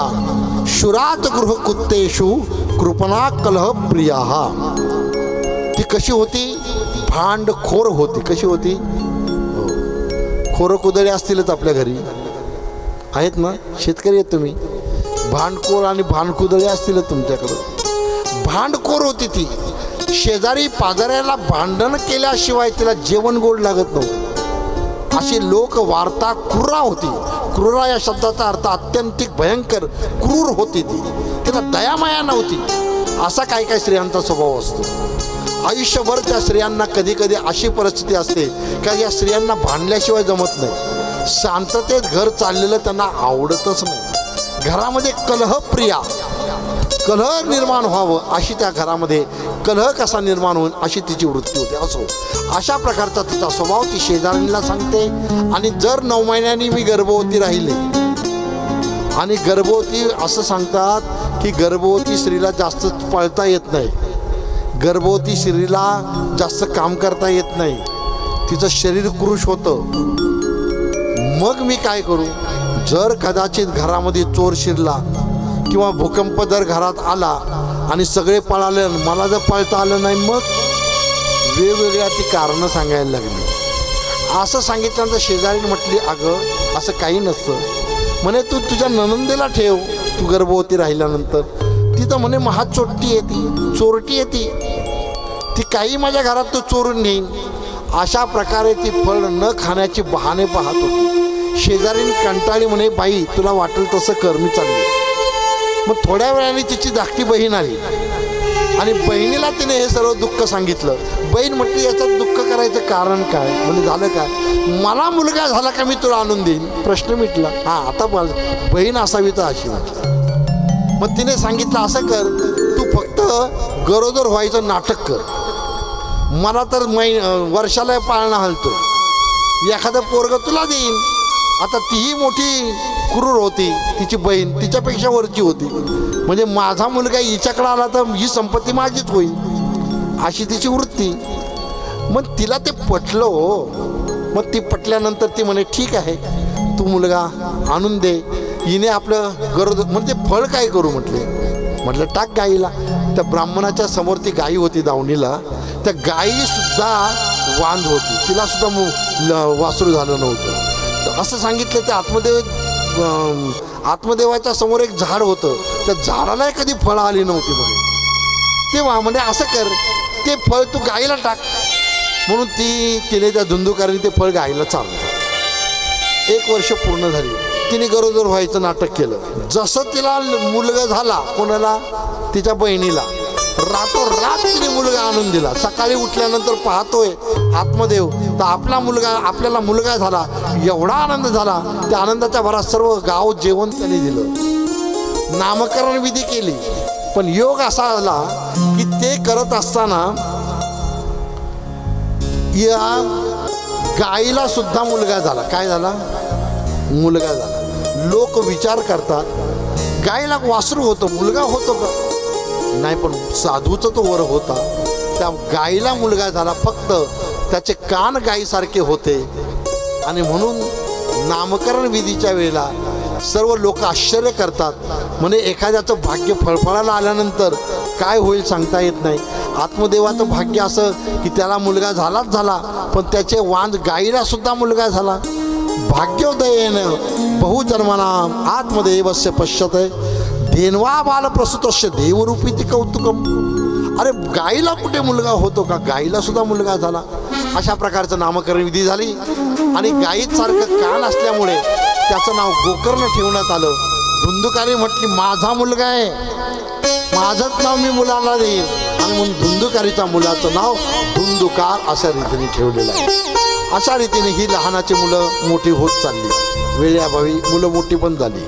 शुरात गृह कुत्तेषु कृपणा कलह प्रियाः. ती कशी होती? भांडखोर होती. कशी होती? खोरं कुदळे असतीलच आपल्या घरी, आहेत ना? शेतकरी आहेत तुम्ही. भांडखोर आणि भांडकुदळे असतीलच तुमच्याकडं. भांडखोर होती ती. शेजारी पाजाऱ्याला भांडण केल्याशिवाय तिला जेवण गोड लागत नव्हतं. अशी लोक वार्ता क्रूरा होती. क्रूरा या शब्दाचा अर्थ अत्यंतिक भयंकर क्रूर होती ती. तिला दयामाया नव्हती. असा काही काही स्त्रियांचा स्वभाव असतो. आयुष्यभर त्या स्त्रियांना कधी कधी अशी परिस्थिती असते का या स्त्रियांना भांडल्याशिवाय जमत नाही. शांततेत घर चाललेलं त्यांना आवडतच नाही. घरामध्ये कलहप्रिया, कलह निर्माण व्हावं अशी त्या घरामध्ये, कलह कसा निर्माण होईल अशी तिची वृत्ती होती. असो अशा प्रकारचा तिचा स्वभाव ती शेजाऱ्यांना सांगते. आणि जर 9 महिन्यांनी मी गर्भवती राहिले, आणि गर्भवती असं सांगतात की गर्भवती स्त्रीला जास्त पळता येत नाही, गर्भवती स्त्रीला जास्त काम करता येत नाही, तिचं शरीर कृश होतं. मग मी काय करू? जर कदाचित घरामध्ये चोर शिरला किंवा भूकंप जर घरात आला आणि सगळे पळाले, मला जर पळता आलं नाही, मग वेगवेगळ्या ती कारणं सांगायला लागली. असं सांगितल्यानंतर शेजारी म्हटली अगं असं काही नसतं म्हणे, तू तुझ्या नणंदेला ठेव तू गर्भवती राहिल्यानंतर. ती तर म्हणे महाचोट्टी येते, चोरटी येते, ती काही माझ्या घरात तू चोरून नेईन. अशा प्रकारे ती फळ न खाण्याची बहाणे पाहत होती. शेजारीने कंटाळी म्हणे बाई तुला वाटेल तसं कर, मी चालले. मग थोड्या वेळाने तिची धाकटी बहीण आली आणि बहिणीला तिने हे सर्व दुःख सांगितलं. बहीण म्हटली याच्यात दुःख करायचं कारण काय? म्हणजे झालं काय? मला मुलगा झाला का मी तुला आणून देईन. प्रश्न मिटला. हां आता बहीण असावी तर अशी म्हटली. मग तिने सांगितलं असं कर, तू फक्त गरोदर व्हायचं नाटक कर, मला तर वर्षाला पाळणा हलतो, एखादं पोरग तुला देईन. आता तीही मोठी क्रूर होती, तिची बहीण तिच्यापेक्षा वरची होती. म्हणजे माझा मुलगा हिच्याकडे आला तर ही संपत्ती माझीच होईल अशी तिची वृत्ती. मग तिला ते पटलं हो. मग ती पटल्यानंतर ती म्हणे ठीक आहे तू मुलगा आणून दे. हिने आपलं गरोदर म्हणजे फळ काय करू म्हटले. म्हटलं टाक गाईला. त्या ब्राह्मणाच्या समोर ती गाई होती दावणीला. त्या गाईसुद्धा वांझ होती, तिला सुद्धा वासरू झालं नव्हतं. तर असं सांगितलं त्या आत्मदेवाच्या समोर एक झाड होतं, त्या झाडाला कधी फळं आली नव्हती म्हणे. तेव्हा म्हणजे असं कर ते फळ तू गाईला टाक. म्हणून तिने त्या धुंदुकाराने ते फळ गाईला चाललं. 1 वर्ष पूर्ण झाली. तिने गरोदर व्हायचं नाटक केलं. जसं तिला मुलगा झाला, कोणाला? तिच्या बहिणीला. रातोरात तिने मुलगा आणून दिला. सकाळी उठल्यानंतर पाहतोय आत्मदेव तर आपल्याला मुलगा झाला. एवढा आनंद झाला, त्या आनंदाच्या भरात सर्व गाव जेवण त्याने दिलं, नामकरण विधी केली. पण योग असा आला की ते करत असताना या गाईला सुद्धा मुलगा झाला. काय झाला? मुलगा झाला. लोक विचार करतात गाईला वासरू होतं, मुलगा होतो का? नाही, पण साधूचा तो वर होता, त्या गाईला मुलगा झाला. फक्त त्याचे कान गाईसारखे होते. आणि म्हणून नामकरण विधीच्या वेळेला सर्व लोक आश्चर्य करतात. म्हणजे एखाद्याचं भाग्य फळफळाला आल्यानंतर काय होईल सांगता येत नाही. आत्मदेवाचं भाग्य असं की त्याला मुलगा झालाच झाला, पण त्याचे वांज गाईला सुद्धा मुलगा झाला. भाग्योदयेन बहुजन्मनाम आत्मदेवस्य पश्यते देनवा बालप्रसूतस्य देवरूपी ती कौतुकम. अरे गाईला कुठे मुलगा होतो का? गाईला सुद्धा मुलगा झाला. अशा प्रकारचं नामकरण विधी झाली. आणि गाईसारखं कान असल्यामुळे त्याचं नाव गोकर्ण ठेवण्यात आलं. धुंदुकाने म्हटली माझा मुलगा आहे, माझंच नाव मी मुलाला देईन. आणि म्हणून धुंदुकारीच्या मुलाचं नाव धुंदुकार अशा रीतीने ठेवलेलं आहे. अशा रीतीने ही लहानाची मुलं मोठी होत चालली. वेळेअभावी मुलं मोठी पण झाली.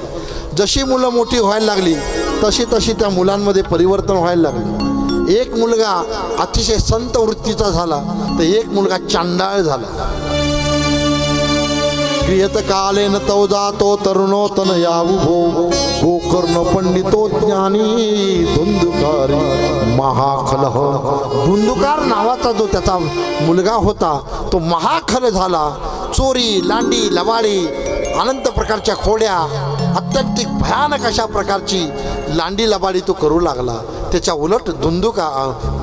जशी मुलं मोठी व्हायला लागली तशी तशी त्या मुलांमध्ये परिवर्तन व्हायला लागलं. एक मुलगा अतिशय संत वृत्तीचा झाला तर एक मुलगा चांडाळ झाला. क्रियत कालेन तव जातो तरुणोतन यावुभो गोकर्ण पंडितो ज्ञानी धुंदुकारी महाखलह. धुंदुकार नावाचा जो त्याचा मुलगा होता तो महाखल झाला. चोरी, लांडी, लवाडी, अनंत प्रकारच्या खोड्या, अत्यंत भयानक अशा प्रकारची लांडी लबाडी तो करू लागला. त्याच्या उलट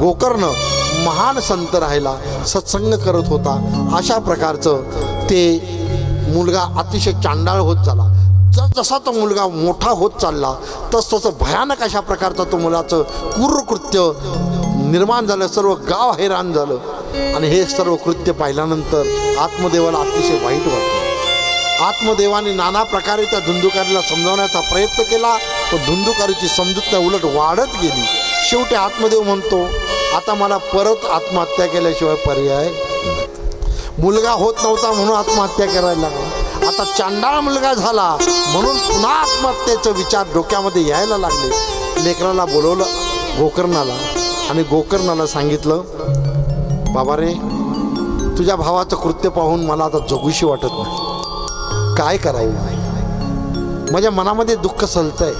गोकर्ण महान संत राहिला, सत्संग करत होता. अशा प्रकारचं ते मुलगा अतिशय चांडाळ होत झाला. जसा तो मुलगा मोठा होत चालला तसं भयानक अशा प्रकारचं तो मुलाचं क्रूरकृत्य निर्माण झालं. सर्व गाव हैराण झालं आणि हे सर्व कृत्य पाहिल्यानंतर आत्मदेवाला अतिशय वाईट वाटलं. आत्मदेवाने नाना प्रकारे त्या धुंदुकारीला समजावण्याचा प्रयत्न केला पण धुंदुकारीची समजूत नाही, उलट वाढत गेली. शेवटी आत्मदेव म्हणतो आता मला परत आत्महत्या केल्याशिवाय पर्याय. मुलगा होत नव्हता म्हणून आत्महत्या करायला लागला. आता चांडाळ मुलगा झाला म्हणून पुन्हा आत्महत्येचे विचार डोक्यामध्ये यायला लागले. लेकराला बोलवलं गोकर्णाला आणि गोकर्णाला सांगितलं बाबा रे, तुझ्या भावाचं कृत्य पाहून मला आता जगूशी वाटत नाही. काय करावं, माझ्या मनामध्ये दुःख सलतंय.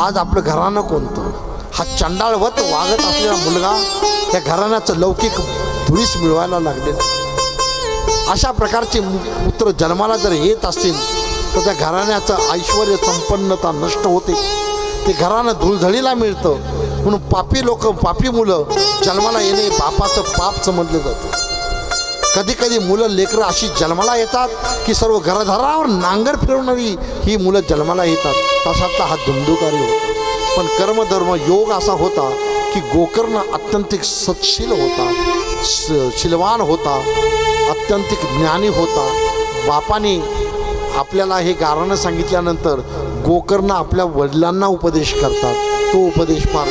आज आपलं घराणं कोणतं, हा चांडाळवत वागत असलेला मुलगा त्या घराण्याचं लौकिक धुळीस मिळवायला लागलेला. अशा प्रकारचे पुत्र जन्माला जर येत असतील तर त्या घराण्याचं ऐश्वर संपन्नता नष्ट होते. ते घराणं धुळझडीला मिळतं. म्हणून पापी लोक, पापी मुलं जन्माला येणे बापाचं पाप समजलं जातं. कधी कधी मुलं लेकरं अशी जन्माला येतात की सर्व घरदारावर नांगर फिरवणारी ही मुलं जन्माला येतात. तसातला हा धुंदुकारी होता. पण कर्मधर्म योग असा होता की गोकर्ण अत्यंतिक सत्शील होता, शीलवान होता, अत्यंतिक ज्ञानी होता. बापाने आपल्याला हे गाराणं सांगितल्यानंतर गोकर्ण आपल्या वडिलांना उपदेश करतात. तो उपदेश फार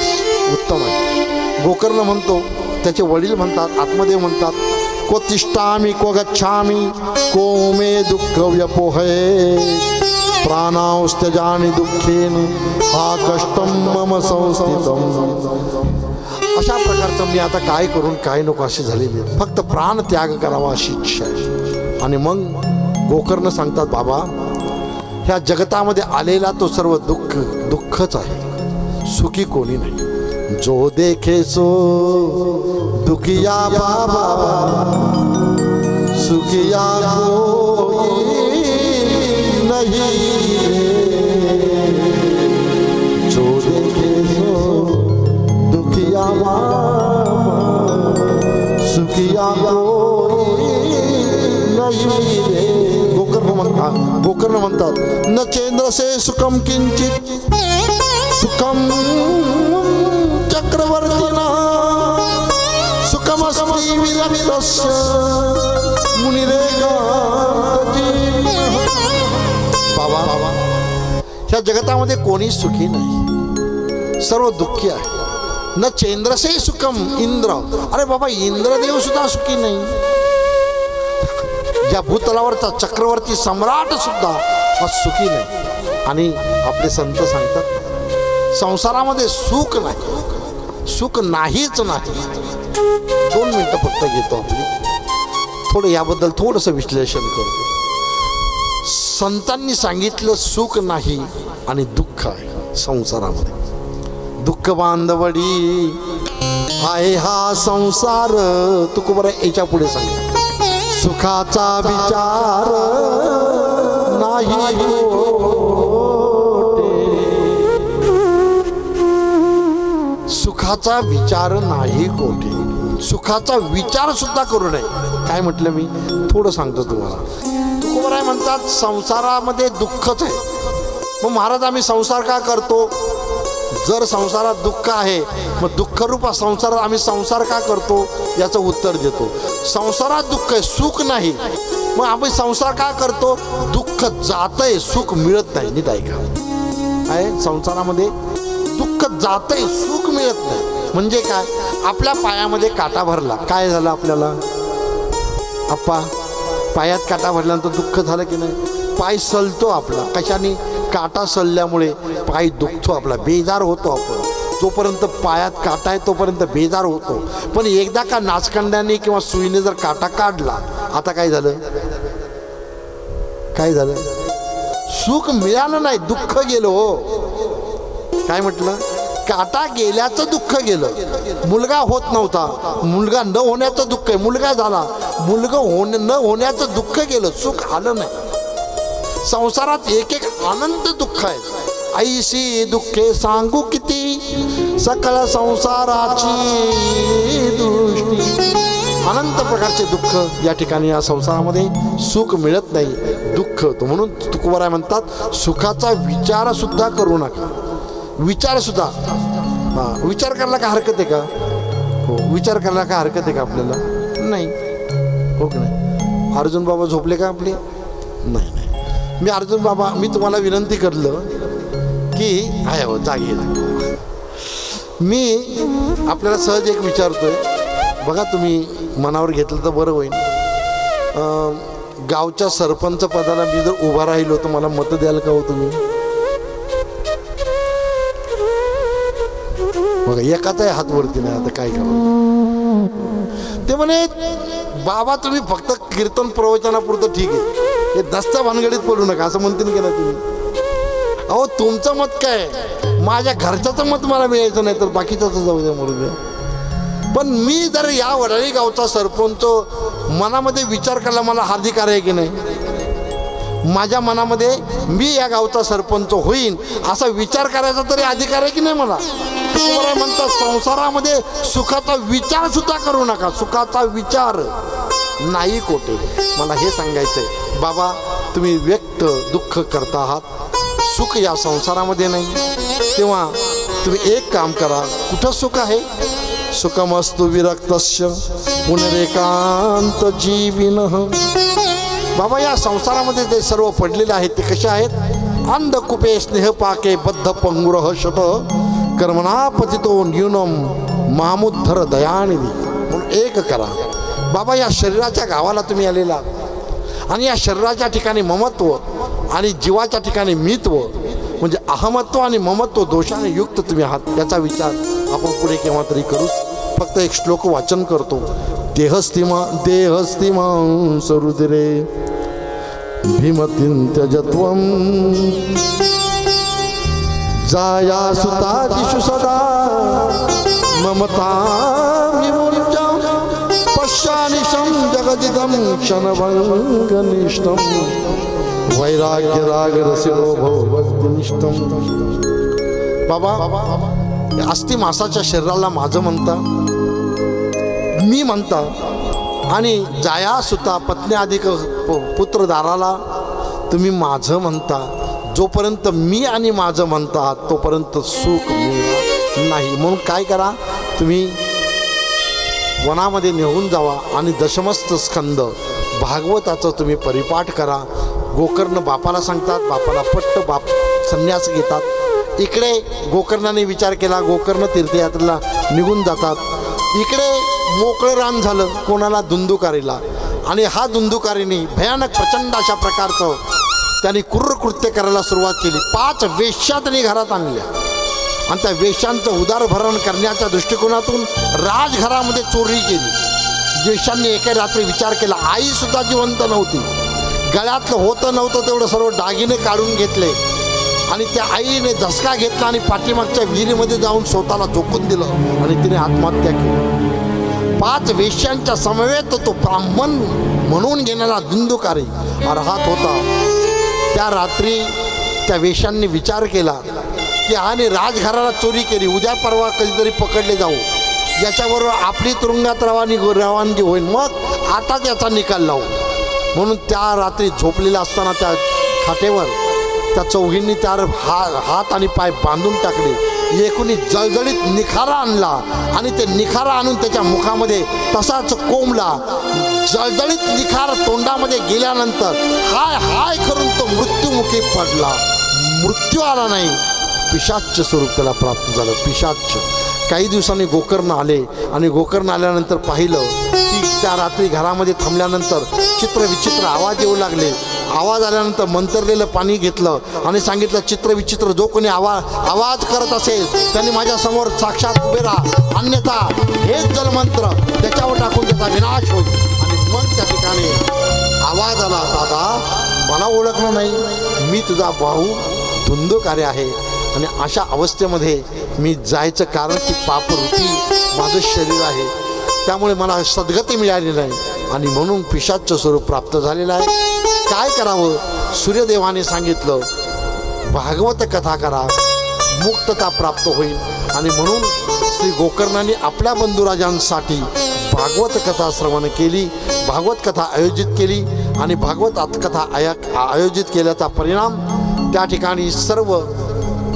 उत्तम आहे. गोकर्ण म्हणतो, त्याचे वडील म्हणतात, आत्मदेव म्हणतात, को तिष्ठामि को गच्छामि को मे दुःख व्यपोहे प्राणांस्त्यजानि दुःखेन हा कष्टम मम संस्थितम. अशा प्रकारचं मी आता काय करून काय नको अशी झालेली आहे. फक्त प्राण त्याग करावा अशी इच्छा आहे. आणि मग गोकर्ण सांगतात बाबा, ह्या जगतामध्ये आलेला तो सर्व दुःखच आहे, सुखी कोणी नाही. जो देखे सो दुखिया बाबा सुखिया कोई नहीं. जो देखे सो दुखिया बाबा सुखिया कोई नहीं रे. गोकर्ण म्हणतात न चेंद्र से सुखम किंचित सुखम चक्रवर्तीना सुखमस्ति विरक्तस्य मुनिरेगा. बाबा, ह्या जगतामध्ये कोणी सुखी नाही, सर्व दुःखी आहे. न चेंद्रसे सुखम इंद्र. अरे बाबा, इंद्रदेव सुद्धा सुखी नाही. या भूतलावरचा चक्रवर्ती सम्राट सुद्धा हा सुखी नाही. आणि आपले संत सांगतात संसारामध्ये सुख नाही, सुख नाहीच नाही. 2 मिनिटं फक्त घेतो आपली, थोडं याबद्दल थोडंसं विश्लेषण करतो. संतांनी सांगितलं सुख नाही आणि दुःख आहे संसारामध्ये. दुःख बांधवडी आहे हा संसार. तुकोबरा याच्या पुढे सांग, सुखाचा विचार नाही सुखाचा विचार नाही कोठे. सुखाचा विचार सुद्धा करू नये. काय म्हटलं मी, थोडं सांगतो तुम्हाला. तुकोबराय म्हणतात संसारामध्ये दुःखच आहे. मग महाराज आम्ही संसार का करतो? जर संसारात दुःख आहे मग दुःखरूप संसारात आम्ही संसार का करतो याचं उत्तर देतो. संसारात दुःख आहे, सुख नाही, मग आम्ही संसार का करतो? दुःख जातंय, सुख मिळत नाही. नीट ऐका, आहे संसारामध्ये दुःख जातंय, सुख मिळत नाही. म्हणजे काय? आपल्या पायामध्ये काटा भरला, काय झालं आपल्याला? आप्पा पायात काटा भरल्यानंतर दुःख झालं की नाही? पाय सलतो आपला, कशाने? काटा सलल्यामुळे पाय दुखतो आपला, बेजार होतो आपण. जोपर्यंत पायात काटा आहे तोपर्यंत बेजार होतो. पण एकदा का नाचखंडाने किंवा सुईने जर काटा काढला, आता काय झालं? काय झालं? सुख मिळालं नाही, दुःख गेलं. हो, काय म्हटलं? काटा गेल्याचं दुःख गेलं. मुलगा होत नव्हता, मुलगा न होण्याचं दुःख आहे. मुलगा झाला, मुलगा न होण्याचं दुःख गेलं, सुख आलं नाही. संसारात एक एक आनंद दुःख आहे. ऐशी दुःखे सांगू किती, सकळ संसाराची दृष्टी. अनंत प्रकारचे दुःख या ठिकाणी या संसारामध्ये. सुख मिळत नाही, दुःख होतं. म्हणून तुकोबाराय म्हणतात सुखाचा विचार सुद्धा करू नका. विचार सुद्धा, विचार करायला काय हरकत आहे का? हो, विचार करायला काय हरकत आहे का आपल्याला? नाही, हो की नाही? अर्जुन बाबा झोपले का आपले? नाही नाही. मी अर्जुन बाबा, मी तुम्हाला विनंती करलं की आहे हो जागी. मी आपल्याला सहज एक विचारतोय, बघा तुम्ही मनावर घेतलं तर बरं होईल. गावच्या सरपंच पदाला मी जर उभा राहिलो तर मला मतं द्याल का हो तुम्ही? बघा एकाचाही हात वरती नाही. आता काय करावं? ते म्हणे बाबा तुम्ही फक्त कीर्तन प्रवचनापुरतं ठीक आहे, हे दस्ता भानगडीत पडू नका, असं म्हणतील की ना तुम्ही? अहो तुमचं मत काय? माझ्या घरच्याचं मत मला मिळायचं नाही तर बाकीच्याच जाऊ द्या, मरू द्या. पण मी जर या वडाळी गावचा सरपंच मनामध्ये विचार करायला मला अधिकार आहे की नाही? माझ्या मनामध्ये मी या गावचा सरपंच होईन असा विचार करायचा तरी अधिकार आहे की नाही मला? तुम्हाला म्हणतात संसारामध्ये सुखाचा विचार सुद्धा करू नका. सुखाचा विचार नाही कोठे. मला हे सांगायचंय बाबा, तुम्ही व्यक्त दुःख करता आहात, सुख या संसारामध्ये नाही. तेव्हा तुम्ही एक काम करा. कुठं सुख आहे? सुखमस्तु विरक्तस्य पुनरेकांत जीविनः. बाबा या संसारामध्ये जे सर्व पडलेले आहेत ते कसे आहेत? अंधकुपे स्नेह पाके बद्ध पंगुरह शट कर्मणा पतितो न्यूनम मामुद्धर दयानिधी. म्हणून एक करा बाबा, या शरीराच्या गावाला तुम्ही आलेला आणि या शरीराच्या ठिकाणी ममत्व आणि जीवाच्या ठिकाणी मित्व म्हणजे अहमत्व आणि ममत्व दोषाने युक्त तुम्ही आहात. याचा विचार आपण पुढे केव्हा तरी करू. फक्त एक श्लोक वाचन करतो. देहस्तिमा सरुदिरे भीमतीं त्यजत्वं जाया सुतादिषु सदा ममतां विमुञ्चं पश्यानिशं जगदिदं क्षणभङ्गनिष्ठं वैराग्यरागरसिको भवभक्तिनिष्ठं. बाबा अस्ति मासाच्या शरीराला माझं म्हणता, मी म्हणता, आणि जाया सुता पत्नी अधिक पुत्रदाराला तुम्ही माझं म्हणता. जोपर्यंत मी आणि माझं म्हणता तोपर्यंत सुख मिळणार नाही. म्हणून काय करा, तुम्ही वनामध्ये नेऊन जावा आणि दशमस्त स्कंद भागवताचं तुम्ही परिपाठ करा. गोकर्ण बापाला सांगतात, बापाला पट्ट, बाप संन्यास घेतात. इकडे गोकर्णाने विचार केला, गोकर्ण तीर्थयात्रेला निघून जातात. इकडे मोकळं रान झालं कोणाला? धुंदुकारीला. आणि हा धुंदुकारीने भयानक प्रचंड अशा प्रकारचं त्यांनी क्रूरकृत्य करायला सुरुवात केली. 5 वेश्या त्यांनी घरात आणल्या आणि त्या वेश्यांचं उदारभरण करण्याच्या दृष्टिकोनातून राजघरामध्ये चोरी केली. वेश्यांनी एका रात्री विचार केला, आईसुद्धा जिवंत नव्हती, गळ्यातलं होतं नव्हतं तेवढं सर्व दागिने काढून घेतले आणि त्या आईने धसका घेतला आणि पाठीमागच्या विहिरीमध्ये जाऊन स्वतःला झोकून दिलं आणि तिने आत्महत्या केली. 5 वेश्यांच्या समवेत तो ब्राह्मण म्हणून घेणारा धुंदुकारी अर्हात होता. त्या रात्री त्या वेश्यांनी विचार केला की आणि राजघराला चोरी केली, उद्या परवा कधीतरी पकडले जाऊ, याच्याबरोबर आपली तुरुंगात रवानगी होईल, मग आता त्याचा निकाल लावू. म्हणून त्या रात्री झोपलेला असताना त्या खाटेवर त्या चौघींनी त्यावर हात आणि पाय बांधून टाकले. एकुणी जळजळीत निखारा आणला आणि ते निखारा आणून त्याच्या मुखामध्ये तसाच कोंबला. जळजळीत निखार तोंडामध्ये गेल्यानंतर हाय हाय करून तो मृत्युमुखी पडला. मृत्यू आला नाही, पिशाच्य स्वरूप त्याला प्राप्त झालं. पिशाच्य. काही दिवसांनी गोकर्ण आले आणि गोकर्ण आल्यानंतर पाहिलं की त्या रात्री घरामध्ये थांबल्यानंतर चित्रविचित्र आवाज येऊ लागले. आवाज आल्यानंतर मंतरलेलं पाणी घेतलं आणि सांगितलं, चित्रविचित्र जो कोणी आवाज करत असेल त्यांनी माझ्यासमोर साक्षात उभे राहा, अन्यथा हेच जलमंत्र त्याच्यावर टाकून त्याचा विनाश होईल. आणि मग त्या ठिकाणी आवाज आला, दादा मला ओळखलं नाही, मी तुझा भाऊ धुंदुकारी आहे. आणि अशा अवस्थेमध्ये मी जायचं कारण की पापरूपी माझं शरीर आहे, त्यामुळे मला सद्गती मिळाली नाही आणि म्हणून पिशाच्च स्वरूप प्राप्त झालेलं आहे. काय करावं? सूर्यदेवाने सांगितलं, भागवत कथा करा, मुक्तता प्राप्त होईल. आणि म्हणून श्री गोकर्णाने आपल्या बंधुराजांसाठी भागवत कथा श्रवण केली, भागवत कथा आयोजित केली. आणि भागवत कथा आयोजित केल्याचा परिणाम त्या ठिकाणी सर्व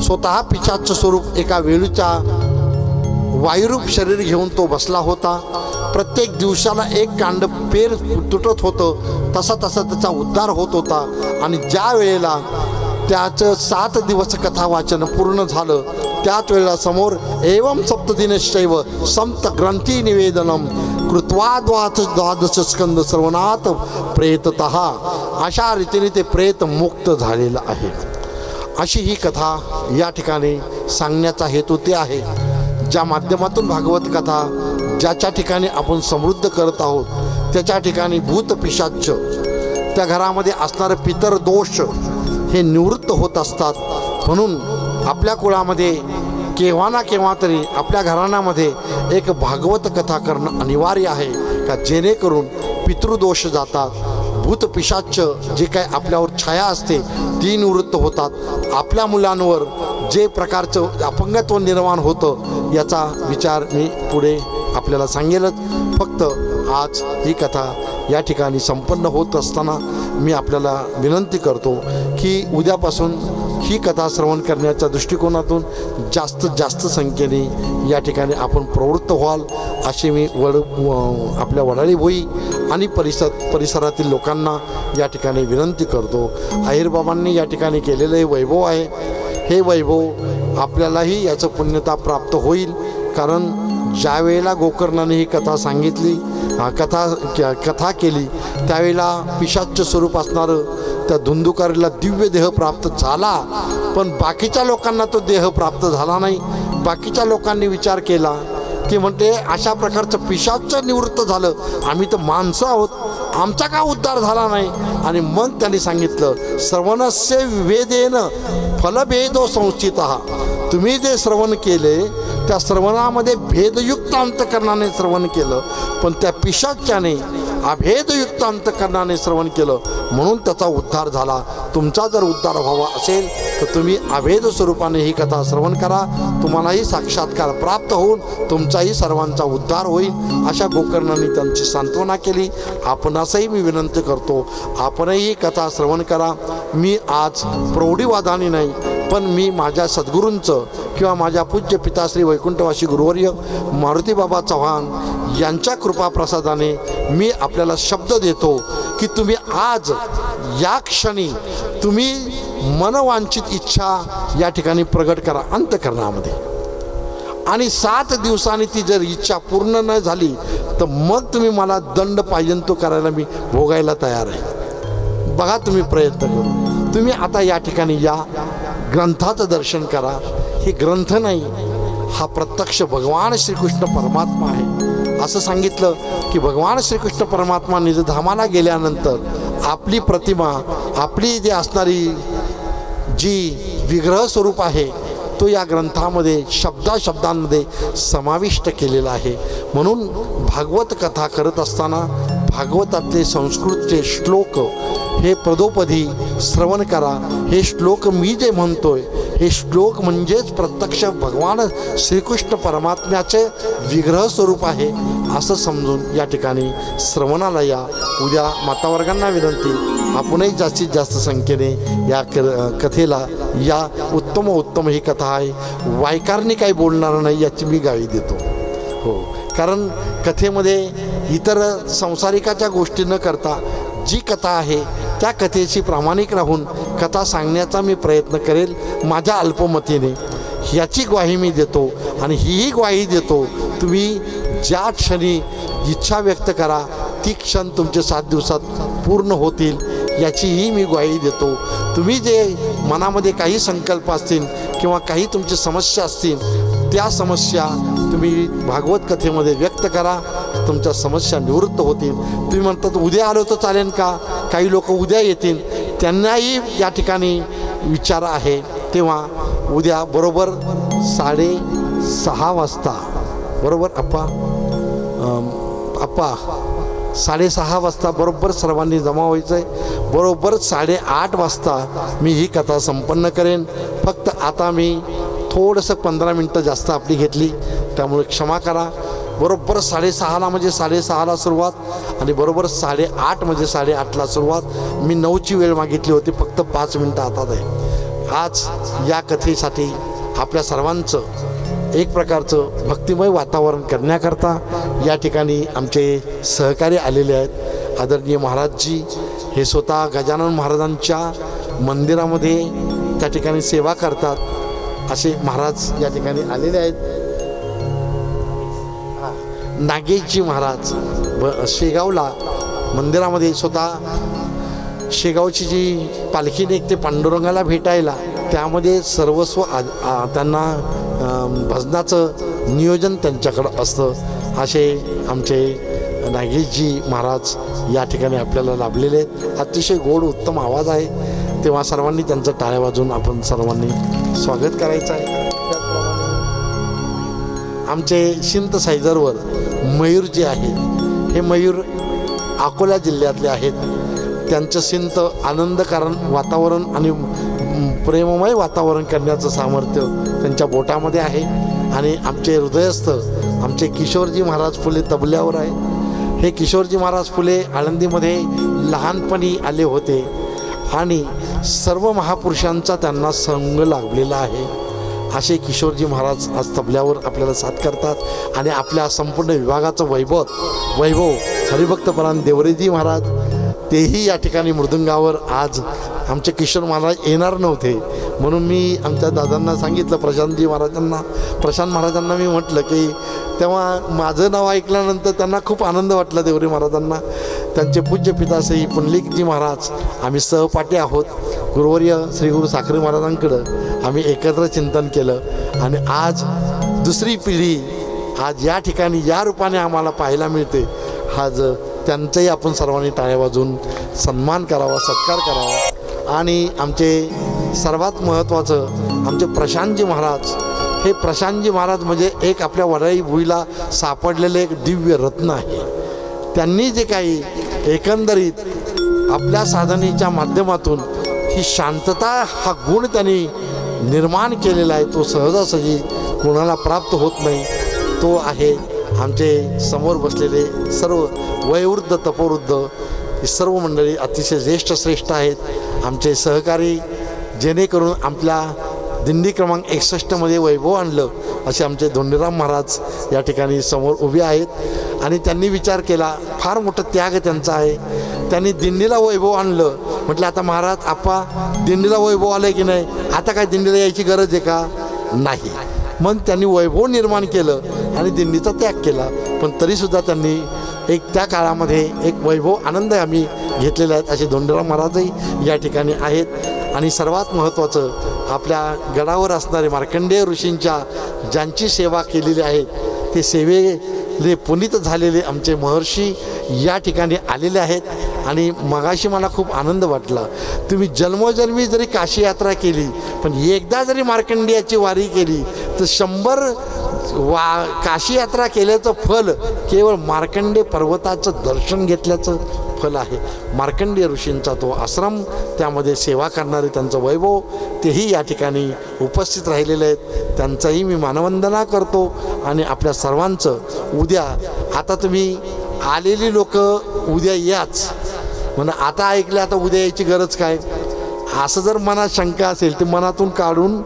स्वतः पिशाच्च स्वरूप एका वेळूच्या वायुरूप शरीर घेऊन तो बसला होता. प्रत्येक दिवसाला एक कांड पेर तुटत होतं, तसा त्याचा उद्धार होत होता. आणि ज्या वेळेला त्याचं 7 दिवस कथा वाचन पूर्ण झालं, त्याच वेळेला समोर एवं सप्तदिनश्चैव संत ग्रंथी निवेदनम कृत्वा द्वादश स्कंद श्रवणात प्रेततः, अशा रीतीने ते प्रेत मुक्त झालेलं आहे. अशी ही कथा या ठिकाणी सांगण्याचा हेतू ते आहे, ज्या माध्यमातून भागवत कथा ज्याच्या ठिकाणी आपण समृद्ध करत आहोत त्याच्या ठिकाणी भूत पिशाच्च, त्या घरामध्ये असणारे पितर दोष हे निवृत्त होत असतात. म्हणून आपल्या कुळामध्ये केव्हा ना केव्हा तरी आपल्या घराण्यामध्ये एक भागवत कथा करणं अनिवार्य आहे, का जेणेकरून पितृदोष जातात, भूत पिशाच्च जे काय आपल्यावर छाया असते ती निवृत्त होतात. आपल्या मुलांवर जे प्रकारचं अपंगत्व निर्माण होतं याचा विचार मी पुढे आपल्याला सांगेलच. फक्त आज ही कथा या ठिकाणी संपन्न होत असताना मी आपल्याला विनंती करतो की उद्यापासून ही कथा श्रवण करण्याच्या दृष्टिकोनातून जास्तीत जास्त संख्येने या ठिकाणी आपण प्रवृत्त व्हाल अशी मी आपल्या वडाळी भोई आणि परिसरातील लोकांना या ठिकाणी विनंती करतो. अहिरबाबांनी या ठिकाणी केलेलं हे वैभव आहे, हे वैभव आपल्यालाही याचं पुण्यता प्राप्त होईल. कारण ज्या वेळेला गोकर्णाने ही कथा सांगितली, कथा केली, त्यावेळेला पिशाच्च स्वरूप असणारं त्या धुंदुकारीला दिव्य देह प्राप्त झाला, पण बाकीच्या लोकांना तो देह प्राप्त झाला नाही. बाकीच्या लोकांनी विचार केला की म्हणते अशा प्रकारचं पिशाच्च निवृत्त झालं, आम्ही तर माणसं आहोत, आमचा का उद्धार झाला नाही. आणि मग त्यांनी सांगितलं, श्रवणस्य विभेदेन फलभेदो संस्थितः, तुम्ही जे श्रवण केले त्या श्रवणामध्ये भेदयुक्त अंतकरणाने श्रवण केलं, पण त्या पिशाच्याने अभेदयुक्त अंतकरणाने श्रवण केलं म्हणून त्याचा उद्धार झाला. तुमचा जर उद्धार व्हावा असेल तर तुम्ही अभेद स्वरूपाने ही कथा श्रवण करा, तुम्हालाही साक्षात्कार प्राप्त होऊन तुमचाही सर्वांचा उद्धार होईल. अशा गोकर्णाने त्यांची सांत्वना केली. आपणासही मी विनंती करतो, आपणही ही कथा श्रवण करा. मी आज प्रौढीवादाने नाही, पण मी माझ्या सद्गुरूंचं किंवा माझ्या पूज्य पिताश्री वैकुंठवासी गुरुवर्य मारुतीबाबा चव्हाण यांच्या कृपाप्रसादाने मी आपल्याला शब्द देतो की तुम्ही आज या क्षणी तुम्ही मनवांछित इच्छा या ठिकाणी प्रगट करा अंतःकरणामध्ये, आणि 7 दिवसांनी ती जर इच्छा पूर्ण न झाली तर मग तुम्ही मला दंड पाहिजे तो करायला मी भोगायला तयार आहे. बघा तुम्ही प्रयत्न करू. तुम्ही आता या ठिकाणी या ग्रंथाचं दर्शन करा. हे ग्रंथ नाही, हा प्रत्यक्ष भगवान श्रीकृष्ण परमात्मा आहे. असं सांगितलं की भगवान श्रीकृष्ण परमात्मा निजधामाला गेल्यानंतर आपली प्रतिमा, आपली जी असणारी जी विग्रह स्वरूप आहे तो या ग्रंथामध्ये शब्दांमध्ये समाविष्ट केलेला आहे. म्हणून भागवत कथा करत असताना भागवतातले संस्कृतचे श्लोक हे पदोपदी श्रवण करा. हे श्लोक मी जे म्हणतोय हे श्लोक म्हणजेच प्रत्यक्ष भगवान श्रीकृष्ण परमात्म्याचे विग्रह स्वरूप आहे असं समजून या ठिकाणी श्रवणाला या. उद्या मातावर्गांना विनंती, आपणही जास्तीत जास्त संख्येने या कथेला या. उत्तम ही कथा आहे, वायकारणी काही बोलणार नाही याची मी ग्वाही देतो. हो, कारण कथेमध्ये इतर संसारिकाच्या गोष्टी न करता जी कथा आहे त्या कथेशी प्रामाणिक राहून कथा सांगण्याचा मी प्रयत्न करेल माझ्या अल्पमतीने. याची ग्वाही मी देतो आणि हीही ग्वाही देतो, तुम्ही ज्या क्षणी इच्छा व्यक्त करा ती क्षण तुमचे 7 दिवसात पूर्ण होतील याचीही मी ग्वाही देतो. तुम्ही जे मनामध्ये काही संकल्प असतील किंवा काही तुमची समस्या असतील, त्या समस्या तुम्ही भागवत कथेमध्ये व्यक्त करा, तुमच्या समस्या निवृत्त होतील. तुम्ही म्हणतात उद्या आलो तर चालेल का? काही लोक उद्या येतील, त्यांनाही या ठिकाणी विचार आहे. तेव्हा उद्या बरोबर 6:30 वाजता बरोबर आप्पा 6:30 वाजता बरोबर सर्वांनी जमा व्हायचं आहे. बरोबर 8:30 वाजता मी ही कथा संपन्न करेन. फक्त आता मी थोडंसं 15 मिनटं जास्त आपली घेतली, त्यामुळे क्षमा करा. बरोबर 6:30ला म्हणजे 6:30ला सुरुवात आणि बरोबर 8:30 म्हणजे 8:30ला सुरुवात. मी 9ची वेळ मागितली होती, फक्त 5 मिनटं हातात आहे. आज या कथेसाठी आपल्या सर्वांचं एक प्रकारचं भक्तिमय वातावरण करण्याकरता या ठिकाणी आमचे सहकारी आलेले आहेत. आदरणीय महाराजजी हे स्वतः गजानन महाराजांच्या मंदिरामध्ये त्या ठिकाणी सेवा करतात, असे महाराज या ठिकाणी आलेले आहेत. नागेशजी महाराज शेगावला मंदिरामध्ये स्वतः शेगावची जी पालखी निघते पांडुरंगाला भेटायला, त्यामध्ये सर्वस्व त्यांना भजनाचं नियोजन त्यांच्याकडं असतं. असे आमचे नागेशजी महाराज या ठिकाणी आपल्याला लाभलेले आहेत. अतिशय गोड उत्तम आवाज आहे. तेव्हा सर्वांनी त्यांचं टाळ्या वाजवून आपण सर्वांनी स्वागत करायचं आहे. आमचे शिंत सायझरवर मयूर जे आहेत, हे मयूर अकोला जिल्ह्यातले आहेत. त्यांचं शिंत आनंदकारण वातावरण आणि प्रेममय वातावरण करण्याचं सामर्थ्य त्यांच्या बोटामध्ये आहे. आणि आमचे हृदयस्थ आमचे किशोरजी महाराज फुले तबल्यावर आहे. हे किशोरजी महाराज फुले आळंदीमध्ये लहानपणी आले होते आणि सर्व महापुरुषांचा त्यांना संग लाभलेला आहे. असे किशोरजी महाराज आज तबल्यावर आपल्याला साथ करतात आणि आपल्या संपूर्ण विभागाचं वैभव हरिभक्तपरायण देवरेजी महाराज तेही या ठिकाणी मृदुंगावर. आज आमचे किशोर महाराज येणार नव्हते, म्हणून मी आमच्या दादांना सांगितलं, प्रशांत महाराजांना मी म्हटलं की तेव्हा माझं नाव ऐकल्यानंतर त्यांना खूप आनंद वाटला. देवरे महाराजांना त्यांचे पूज्य पिता श्री पुंडलिकजी महाराज आम्ही सहपाठी आहोत. गुरुवर्य श्री गुरु साखरे महाराजांकडं आम्ही एकत्र चिंतन केलं आणि आज दुसरी पिढी आज या ठिकाणी या रूपाने आम्हाला पाहायला मिळते. आज त्यांचंही आपण सर्वांनी टाळ्या वाजवून सन्मान करावा, सत्कार करावा. आणि आमचे सर्वात महत्त्वाचं आमचे प्रशांतजी महाराज, हे प्रशांतजी महाराज म्हणजे एक आपल्या वराई भुईला सापडलेले एक दिव्य रत्न आहे. त्यांनी जे काही एकंदरीत आपल्या साधनेच्या माध्यमातून ही शांतता हा गुण त्यांनी निर्माण केलेला आहे, तो सहजासहजी कोणाला प्राप्त होत नाही. तो आहे आमचे समोर बसलेले सर्व वयोवृद्ध तपोवृद्ध ही सर्व मंडळी अतिशय ज्येष्ठ श्रेष्ठ आहेत. आमचे सहकारी जेणेकरून आपल्या दिंडी क्रमांक 61मध्ये वैभव आणलं असे आमचे धोंडीराम महाराज या ठिकाणी समोर उभे आहेत. आणि त्यांनी विचार केला, फार मोठा त्याग त्यांचा आहे. त्यांनी दिंडीला वैभव आणलं. म्हटलं आता महाराज आप्पा दिंडीला वैभव आलं की नाही, आता काय दिंडीला यायची गरज आहे का? नाही. मग त्यांनी वैभव निर्माण केलं आणि दिंडीचा त्याग केला. पण तरीसुद्धा त्यांनी एक त्या काळामध्ये एक वैभव आनंद आम्ही घेतलेले आहेत. असे धोंडीराम महाराजही या ठिकाणी आहेत. आणि सर्वात महत्त्वाचं आपल्या गडावर असणारे मार्कंडेय ऋषींच्या ज्यांची सेवा केलेली आहे, ते सेवेले पुनीत झालेले आमचे महर्षी या ठिकाणी आलेले आहेत. आणि मगाशी मला खूप आनंद वाटला, तुम्ही जन्मोजन्मी जरी काशी यात्रा केली पण एकदा जरी मार्कंडेयाची वारी केली तर 100 काशी यात्रा केल्याचं फल केवळ मार्कंडेय पर्वताचं दर्शन घेतल्याचं फल आहे. मार्कंडेय ऋषींचा तो आश्रम, त्यामध्ये सेवा करणारे त्यांचं वैभव तेही या ठिकाणी उपस्थित राहिलेले आहेत. त्यांचाही मी मानवंदना करतो. आणि आपल्या सर्वांचं उद्या, आता तुम्ही आलेली लोक उद्या याच म्हणा, आता ऐकलं आता उद्या यायची गरज काय, असं जर मनात शंका असेल ते मनातून काढून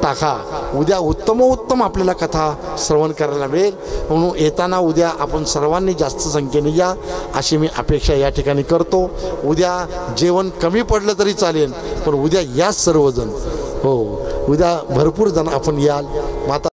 टाका. उद्या उत्तमोत्तम आपल्याला कथा श्रवण करायला मिळेल. म्हणून येताना उद्या आपण सर्वांनी जास्त संख्येने या अशी मी अपेक्षा या ठिकाणी करतो. उद्या जेवण कमी पडलं तरी चालेल, पण उद्या याच सर्वजण. हो, उद्या भरपूर जण आपण याल. माता